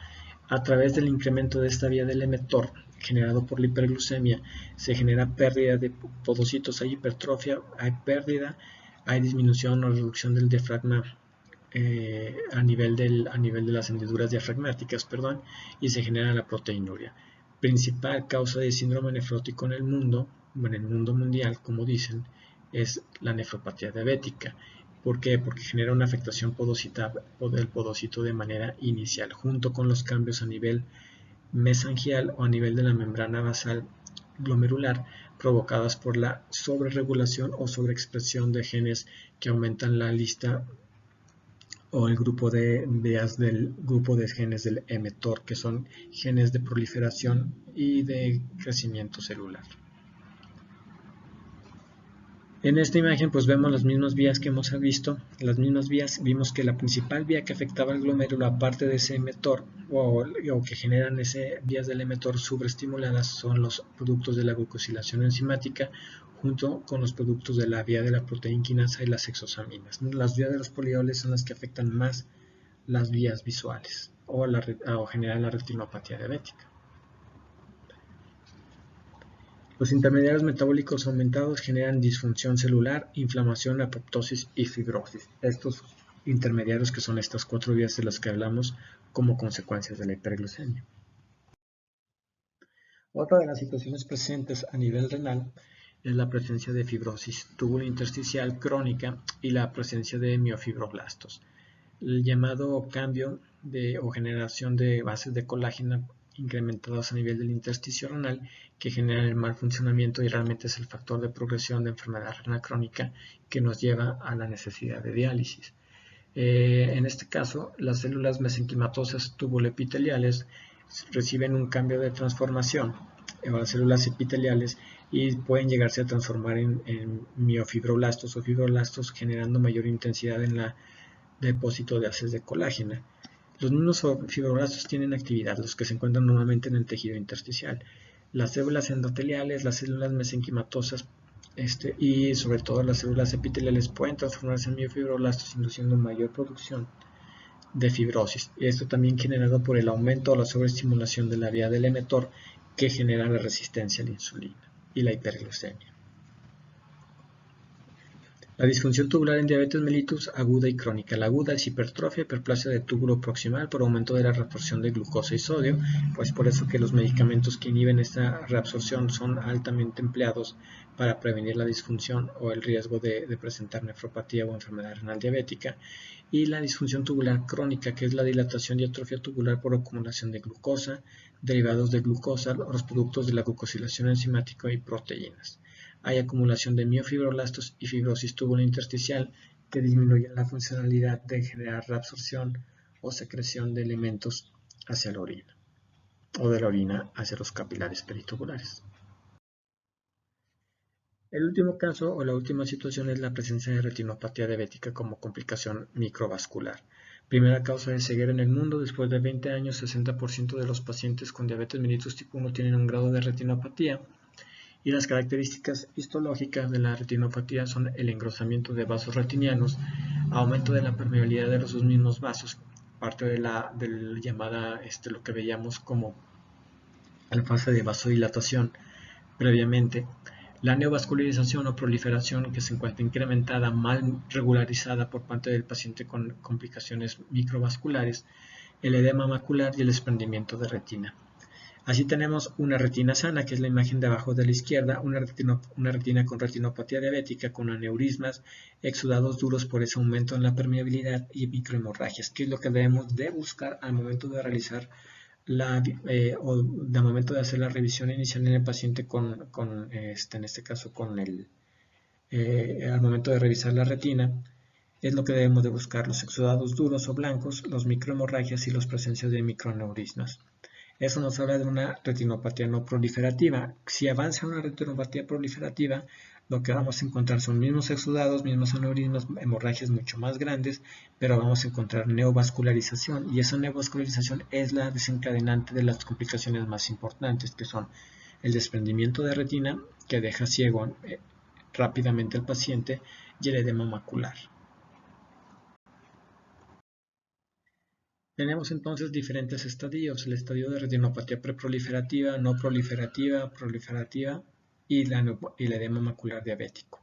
A través del incremento de esta vía del mTOR generado por la hiperglucemia se genera pérdida de podocitos, hay hipertrofia, hay pérdida, hay disminución o reducción del diafragma a nivel de las hendiduras diafragmáticas, y se genera la proteinuria. Principal causa de síndrome nefrótico en el mundo mundial, como dicen, es la nefropatía diabética. ¿Por qué? Porque genera una afectación del podocito de manera inicial, junto con los cambios a nivel mesangial o a nivel de la membrana basal glomerular provocadas por la sobreregulación o sobreexpresión de genes que aumentan la lista o el grupo de vías del grupo de genes del mTOR, que son genes de proliferación y de crecimiento celular. En esta imagen pues vemos las mismas vías que hemos visto, vimos que la principal vía que afectaba al glomérulo aparte de ese mTOR o que generan vías del mTOR sobreestimuladas son los productos de la glucosilación enzimática junto con los productos de la vía de la proteína quinasa y las exosaminas. Las vías de los polioles son las que afectan más las vías visuales o generan la retinopatía diabética. Los intermediarios metabólicos aumentados generan disfunción celular, inflamación, apoptosis y fibrosis. Estos intermediarios que son estas 4 vías de las que hablamos como consecuencias de la hiperglucemia. Otra de las situaciones presentes a nivel renal es la presencia de fibrosis tubulointersticial crónica y la presencia de miofibroblastos. El llamado cambio o generación de bases de colágeno incrementadas a nivel del intersticio renal que generan el mal funcionamiento y realmente es el factor de progresión de enfermedad renal crónica que nos lleva a la necesidad de diálisis. En este caso, las células mesenquimatosas tubuloepiteliales reciben un cambio de transformación en las células epiteliales y pueden llegarse a transformar en miofibroblastos o fibroblastos generando mayor intensidad en el depósito de haces de colágeno. Los mismos fibroblastos tienen actividad, los que se encuentran normalmente en el tejido intersticial. Las células endoteliales, las células mesenquimatosas y sobre todo las células epiteliales pueden transformarse en miofibroblastos induciendo mayor producción de fibrosis. Y esto también generado por el aumento o la sobreestimulación de la vía del mTOR que genera la resistencia a la insulina y la hiperglucemia. La disfunción tubular en diabetes mellitus aguda y crónica. La aguda es hipertrofia, hiperplasia de túbulo proximal por aumento de la reabsorción de glucosa y sodio, pues por eso que los medicamentos que inhiben esta reabsorción son altamente empleados para prevenir la disfunción o el riesgo de presentar nefropatía o enfermedad renal diabética. Y la disfunción tubular crónica, que es la dilatación y atrofia tubular por acumulación de glucosa, derivados de glucosa, los productos de la glucosilación enzimática y proteínas. Hay acumulación de miofibroblastos y fibrosis tubulointersticial que disminuyen la funcionalidad de generar reabsorción o secreción de elementos hacia la orina o de la orina hacia los capilares peritubulares. El último caso o la última situación es la presencia de retinopatía diabética como complicación microvascular. Primera causa de ceguera en el mundo. Después de 20 años, 60% de los pacientes con diabetes mellitus tipo 1 tienen un grado de retinopatía. Y las características histológicas de la retinopatía son el engrosamiento de vasos retinianos, aumento de la permeabilidad de los mismos vasos, parte de la llamada, lo que veíamos como la fase de vasodilatación previamente, la neovascularización o proliferación que se encuentra incrementada, mal regularizada por parte del paciente con complicaciones microvasculares, el edema macular y el desprendimiento de retina. Así tenemos una retina sana, que es la imagen de abajo de la izquierda, una retina con retinopatía diabética, con aneurismas, exudados duros por ese aumento en la permeabilidad y microhemorragias, que es lo que debemos de buscar al momento de realizar o al momento de hacer la revisión inicial en el paciente en este caso al momento de revisar la retina. Es lo que debemos de buscar: los exudados duros o blancos, los microhemorragias y las presencias de microaneurismas. Eso nos habla de una retinopatía no proliferativa. Si avanza una retinopatía proliferativa, lo que vamos a encontrar son mismos exudados, mismos aneurismas, hemorragias mucho más grandes, pero vamos a encontrar neovascularización, y esa neovascularización es la desencadenante de las complicaciones más importantes, que son el desprendimiento de retina, que deja ciego rápidamente al paciente, y el edema macular. Tenemos entonces diferentes estadios: el estadio de retinopatía preproliferativa, no proliferativa, proliferativa y el edema macular diabético.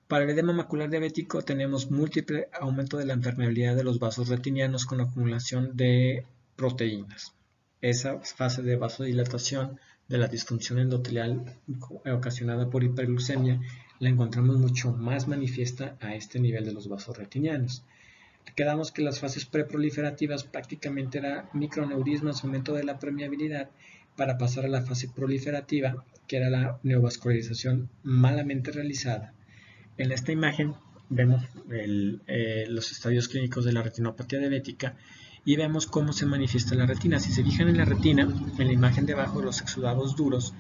Para el edema macular diabético tenemos múltiple aumento de la permeabilidad de los vasos retinianos con acumulación de proteínas. Esa fase de vasodilatación de la disfunción endotelial ocasionada por hiperglucemia la encontramos mucho más manifiesta a este nivel de los vasos retinianos. Quedamos que las fases preproliferativas prácticamente era microaneurismas, aumento de la permeabilidad, para pasar a la fase proliferativa, que era la neovascularización malamente realizada. En esta imagen vemos los estadios clínicos de la retinopatía diabética y vemos cómo se manifiesta la retina. Si se fijan en la retina, en la imagen de abajo, los exudados duros,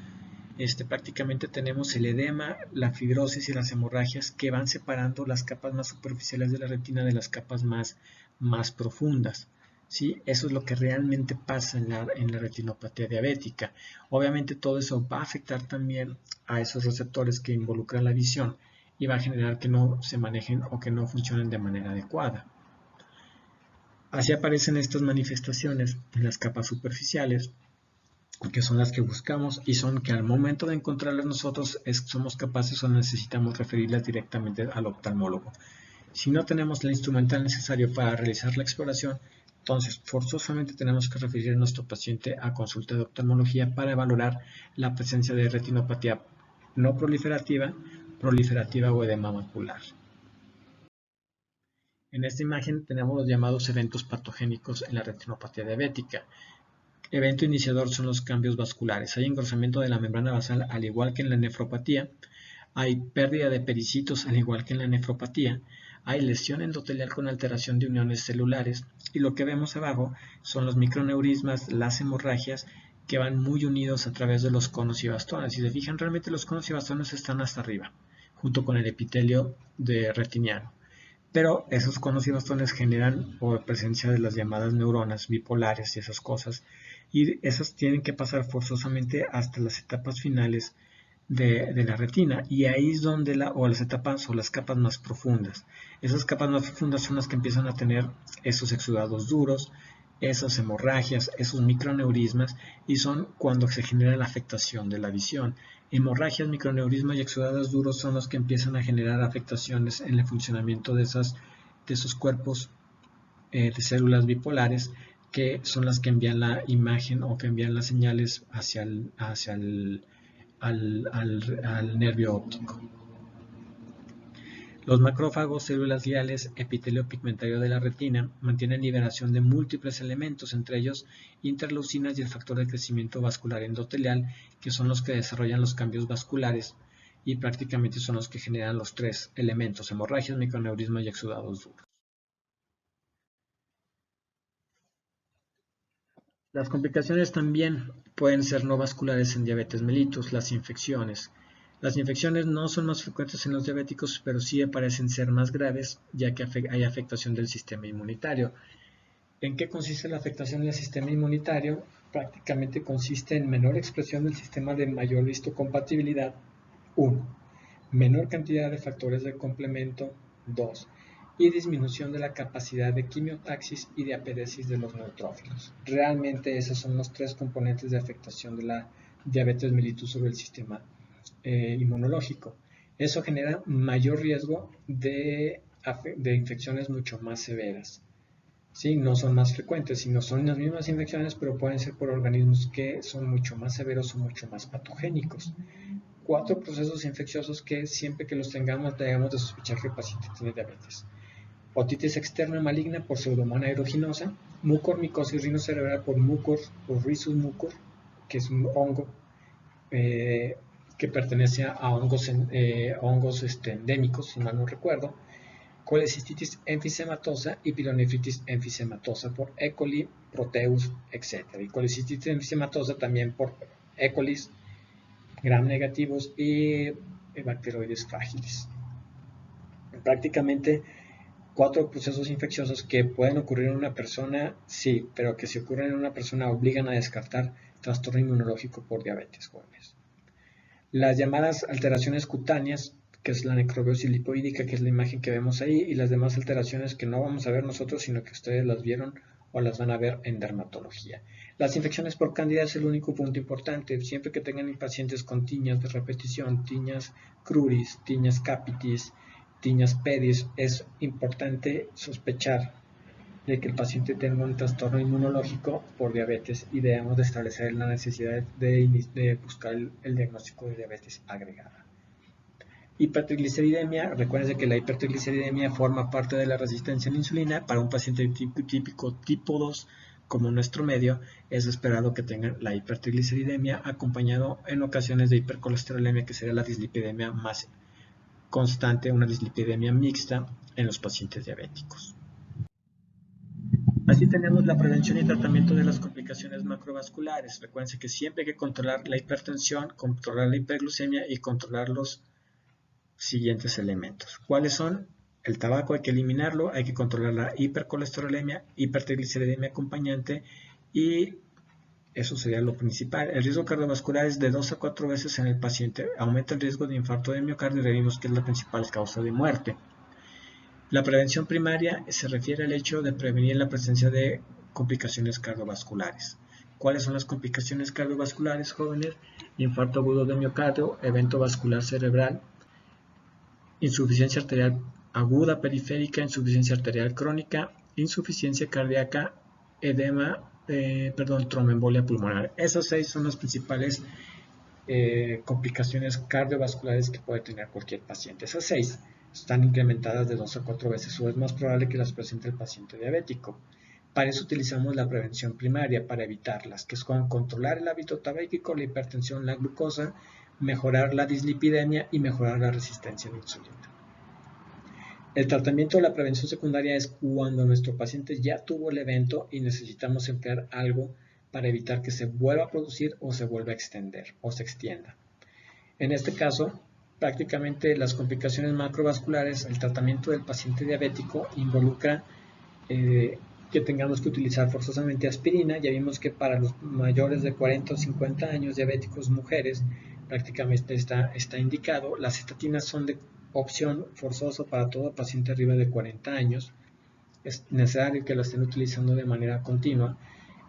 prácticamente tenemos el edema, la fibrosis y las hemorragias que van separando las capas más superficiales de la retina de las capas más profundas. ¿Sí? Eso es lo que realmente pasa en la retinopatía diabética. Obviamente todo eso va a afectar también a esos receptores que involucran la visión y va a generar que no se manejen o que no funcionen de manera adecuada. Así aparecen estas manifestaciones en las capas superficiales, que son las que buscamos y son que al momento de encontrarlas nosotros somos capaces o necesitamos referirlas directamente al oftalmólogo. Si no tenemos el instrumental necesario para realizar la exploración, entonces forzosamente tenemos que referir a nuestro paciente a consulta de oftalmología para valorar la presencia de retinopatía no proliferativa, proliferativa o edema macular. En esta imagen tenemos los llamados eventos patogénicos en la retinopatía diabética. Evento iniciador son los cambios vasculares. Hay engrosamiento de la membrana basal al igual que en la nefropatía. Hay pérdida de pericitos al igual que en la nefropatía. Hay lesión endotelial con alteración de uniones celulares. Y lo que vemos abajo son los microaneurismas, las hemorragias, que van muy unidos a través de los conos y bastones. Si se fijan, realmente los conos y bastones están hasta arriba, junto con el epitelio retiniano. Pero esos conos y bastones generan, por presencia de las llamadas neuronas bipolares y esas cosas, y esas tienen que pasar forzosamente hasta las etapas finales de la retina, y ahí es donde las etapas o las capas más profundas. Esas capas más profundas son las que empiezan a tener esos exudados duros, esas hemorragias, esos microneurismas, y son cuando se genera la afectación de la visión. Hemorragias, microneurismas y exudados duros son los que empiezan a generar afectaciones en el funcionamiento de esos cuerpos de células bipolares, que son las que envían la imagen o que envían las señales al nervio óptico. Los macrófagos, células gliales, epitelio pigmentario de la retina, mantienen liberación de múltiples elementos, entre ellos interleucinas y el factor de crecimiento vascular endotelial, que son los que desarrollan los cambios vasculares y prácticamente son los que generan los tres elementos: hemorragias, microneurisma y exudados duros. Las complicaciones también pueden ser no vasculares en diabetes mellitus, las infecciones. Las infecciones no son más frecuentes en los diabéticos, pero sí parecen ser más graves, ya que hay afectación del sistema inmunitario. ¿En qué consiste la afectación del sistema inmunitario? Prácticamente consiste en menor expresión del sistema de mayor histocompatibilidad, 1. Menor cantidad de factores de complemento, 2. Y disminución de la capacidad de quimiotaxis y de apedesis de los neutrófilos. Realmente esos son los tres componentes de afectación de la diabetes mellitus sobre el sistema inmunológico. Eso genera mayor riesgo de infecciones mucho más severas. Sí, no son más frecuentes, sino son las mismas infecciones, pero pueden ser por organismos que son mucho más severos o mucho más patogénicos. 4 procesos infecciosos que siempre que los tengamos debemos de sospechar que el paciente tiene diabetes. Otitis externa maligna por Pseudomonas aeruginosa, mucormicosis rinocerebral por mucor o Rhesus mucor, que es un hongo que pertenece a hongos endémicos, si mal no recuerdo, colecistitis enfisematosa y pilonefritis enfisematosa por E. coli, Proteus, etc. Y colecistitis enfisematosa también por E. coli, gram negativos y bacteroides frágiles. Prácticamente 4 procesos infecciosos que pueden ocurrir en una persona, sí, pero que si ocurren en una persona obligan a descartar trastorno inmunológico por diabetes, jóvenes. Las llamadas alteraciones cutáneas, que es la necrobiosis lipoídica, que es la imagen que vemos ahí, y las demás alteraciones que no vamos a ver nosotros, sino que ustedes las vieron o las van a ver en dermatología. Las infecciones por cándida es el único punto importante. Siempre que tengan pacientes con tiñas de repetición, tiñas cruris, tiñas capitis, tiñas pedis, es importante sospechar de que el paciente tenga un trastorno inmunológico por diabetes y debemos de establecer la necesidad de buscar el diagnóstico de diabetes agregada. Hipertrigliceridemia, recuerden que la hipertrigliceridemia forma parte de la resistencia a la insulina. Para un paciente típico tipo 2 como nuestro medio, es esperado que tengan la hipertrigliceridemia acompañado en ocasiones de hipercolesterolemia, que sería la dislipidemia más constante, una dislipidemia mixta en los pacientes diabéticos. Así tenemos la prevención y tratamiento de las complicaciones macrovasculares. Recuerden que siempre hay que controlar la hipertensión, controlar la hiperglucemia y controlar los siguientes elementos. ¿Cuáles son? El tabaco hay que eliminarlo, hay que controlar la hipercolesterolemia, hipertrigliceridemia acompañante, y eso sería lo principal. El riesgo cardiovascular es de 2 a 4 veces en el paciente. Aumenta el riesgo de infarto de miocardio y vimos que es la principal causa de muerte. La prevención primaria se refiere al hecho de prevenir la presencia de complicaciones cardiovasculares. ¿Cuáles son las complicaciones cardiovasculares, jóvenes? Infarto agudo de miocardio, evento vascular cerebral, insuficiencia arterial aguda periférica, insuficiencia arterial crónica, insuficiencia cardíaca, edema, tromboembolia pulmonar. Esas 6 son las principales complicaciones cardiovasculares que puede tener cualquier paciente. Esas 6 están incrementadas de 2 a 4 veces, o es más probable que las presente el paciente diabético. Para eso utilizamos la prevención primaria, para evitarlas, que es con controlar el hábito tabáquico, la hipertensión, la glucosa, mejorar la dislipidemia y mejorar la resistencia a la insulina. El tratamiento de la prevención secundaria es cuando nuestro paciente ya tuvo el evento y necesitamos emplear algo para evitar que se vuelva a producir o se vuelva a extender o se extienda. En este caso, prácticamente las complicaciones macrovasculares, el tratamiento del paciente diabético involucra que tengamos que utilizar forzosamente aspirina. Ya vimos que para los mayores de 40 o 50 años, diabéticos, mujeres, prácticamente está indicado. Las estatinas son de opción forzosa para todo paciente arriba de 40 años. Es necesario que lo estén utilizando de manera continua.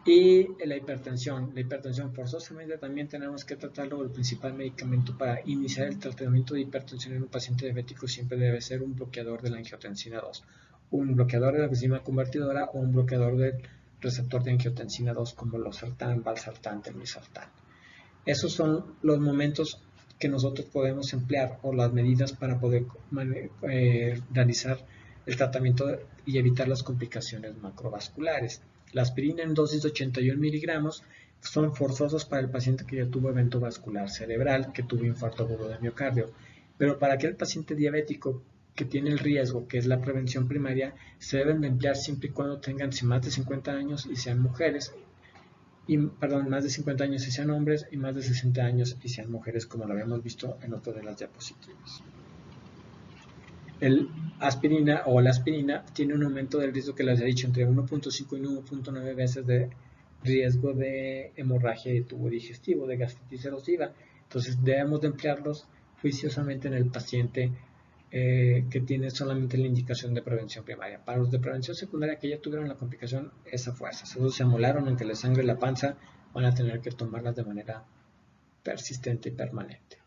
Y la hipertensión forzosamente también tenemos que tratarlo. El principal medicamento para iniciar el tratamiento de hipertensión en un paciente diabético siempre debe ser un bloqueador de la angiotensina 2, un bloqueador de la enzima convertidora o un bloqueador del receptor de angiotensina 2 como losartán, valsartán, telmisartán. Esos son los momentos que nosotros podemos emplear o las medidas para poder realizar el tratamiento y evitar las complicaciones macrovasculares. La aspirina en dosis de 81 miligramos son forzosos para el paciente que ya tuvo evento vascular cerebral, que tuvo infarto agudo de miocardio, pero para aquel paciente diabético que tiene el riesgo, que es la prevención primaria, se deben de emplear siempre y cuando tengan más de 50 años y sean mujeres, más de 50 años y sean hombres, y más de 60 años y sean mujeres, como lo habíamos visto en otra de las diapositivas. La aspirina tiene un aumento del riesgo que les he dicho entre 1.5 y 1.9 veces de riesgo de hemorragia de tubo digestivo, de gastritis erosiva. Entonces debemos de emplearlos juiciosamente en el paciente que tiene solamente la indicación de prevención primaria. Para los de prevención secundaria que ya tuvieron la complicación, esa fuerza, esos se amolaron entre la sangre y la panza, van a tener que tomarlas de manera persistente y permanente.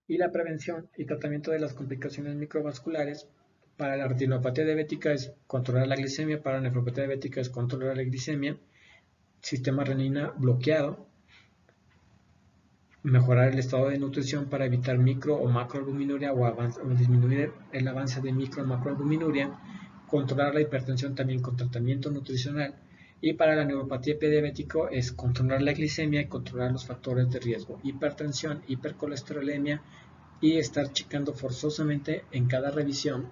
Y la prevención y tratamiento de las complicaciones microvasculares para la retinopatía diabética es controlar la glicemia, para la nefropatía diabética es controlar la glicemia, sistema renina bloqueado, mejorar el estado de nutrición para evitar micro o macroalbuminuria o disminuir el avance de micro o macroalbuminuria, controlar la hipertensión también con tratamiento nutricional, y para la neuropatía diabética es controlar la glicemia y controlar los factores de riesgo, hipertensión, hipercolesterolemia, y estar checando forzosamente en cada revisión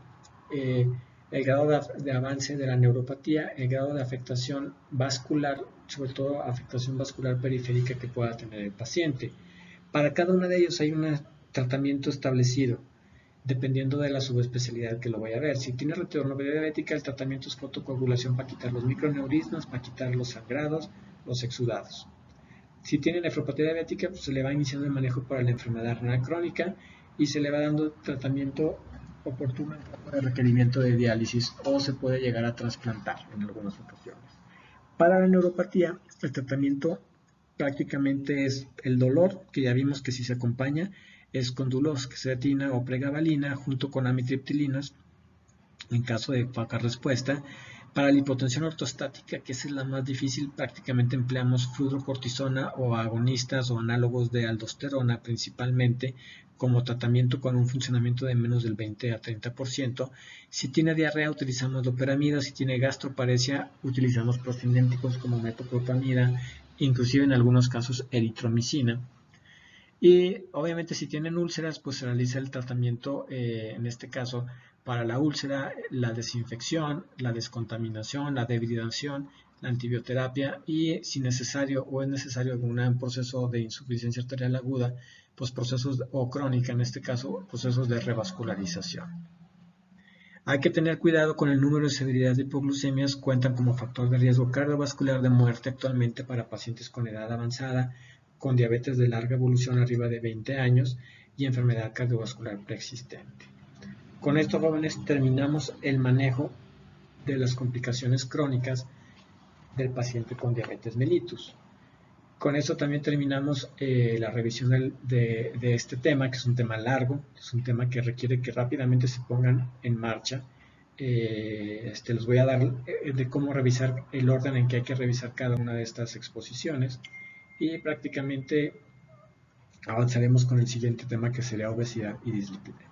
el grado de avance de la neuropatía, el grado de afectación vascular, sobre todo afectación vascular periférica que pueda tener el paciente. Para cada uno de ellos hay un tratamiento establecido, dependiendo de la subespecialidad que lo vaya a ver. Si tiene retinopatía diabética, el tratamiento es fotocoagulación para quitar los microneurismas, para quitar los sangrados, los exudados. Si tiene nefropatía diabética, pues se le va iniciando el manejo para la enfermedad renal crónica y se le va dando tratamiento oportuno en caso de requerimiento de diálisis, o se puede llegar a trasplantar en algunas ocasiones. Para la neuropatía, el tratamiento prácticamente es el dolor, que ya vimos que si se acompaña es con duloxetina o pregabalina junto con amitriptilinas en caso de poca respuesta. Para la hipotensión ortostática, que es la más difícil, prácticamente empleamos fludrocortisona o agonistas o análogos de aldosterona principalmente como tratamiento con un funcionamiento de menos del 20 a 30%. Si tiene diarrea utilizamos loperamida, si tiene gastroparesia utilizamos prostendéticos como metoclopramida, inclusive en algunos casos eritromicina. Y obviamente si tienen úlceras, pues se realiza el tratamiento, en este caso, para la úlcera, la desinfección, la descontaminación, la debridación, la antibioterapia, y si necesario o es necesario algún proceso de insuficiencia arterial aguda, pues procesos, o crónica en este caso, procesos de revascularización. Hay que tener cuidado con el número de severidad de hipoglucemias, cuentan como factor de riesgo cardiovascular de muerte actualmente para pacientes con edad avanzada, con diabetes de larga evolución arriba de 20 años y enfermedad cardiovascular preexistente. Con esto, jóvenes, terminamos el manejo de las complicaciones crónicas del paciente con diabetes mellitus. Con esto también terminamos la revisión de este tema, que es un tema largo, es un tema que requiere que rápidamente se pongan en marcha. Les voy a dar de cómo revisar el orden en que hay que revisar cada una de estas exposiciones, y prácticamente avanzaremos con el siguiente tema, que sería obesidad y dislipidemia.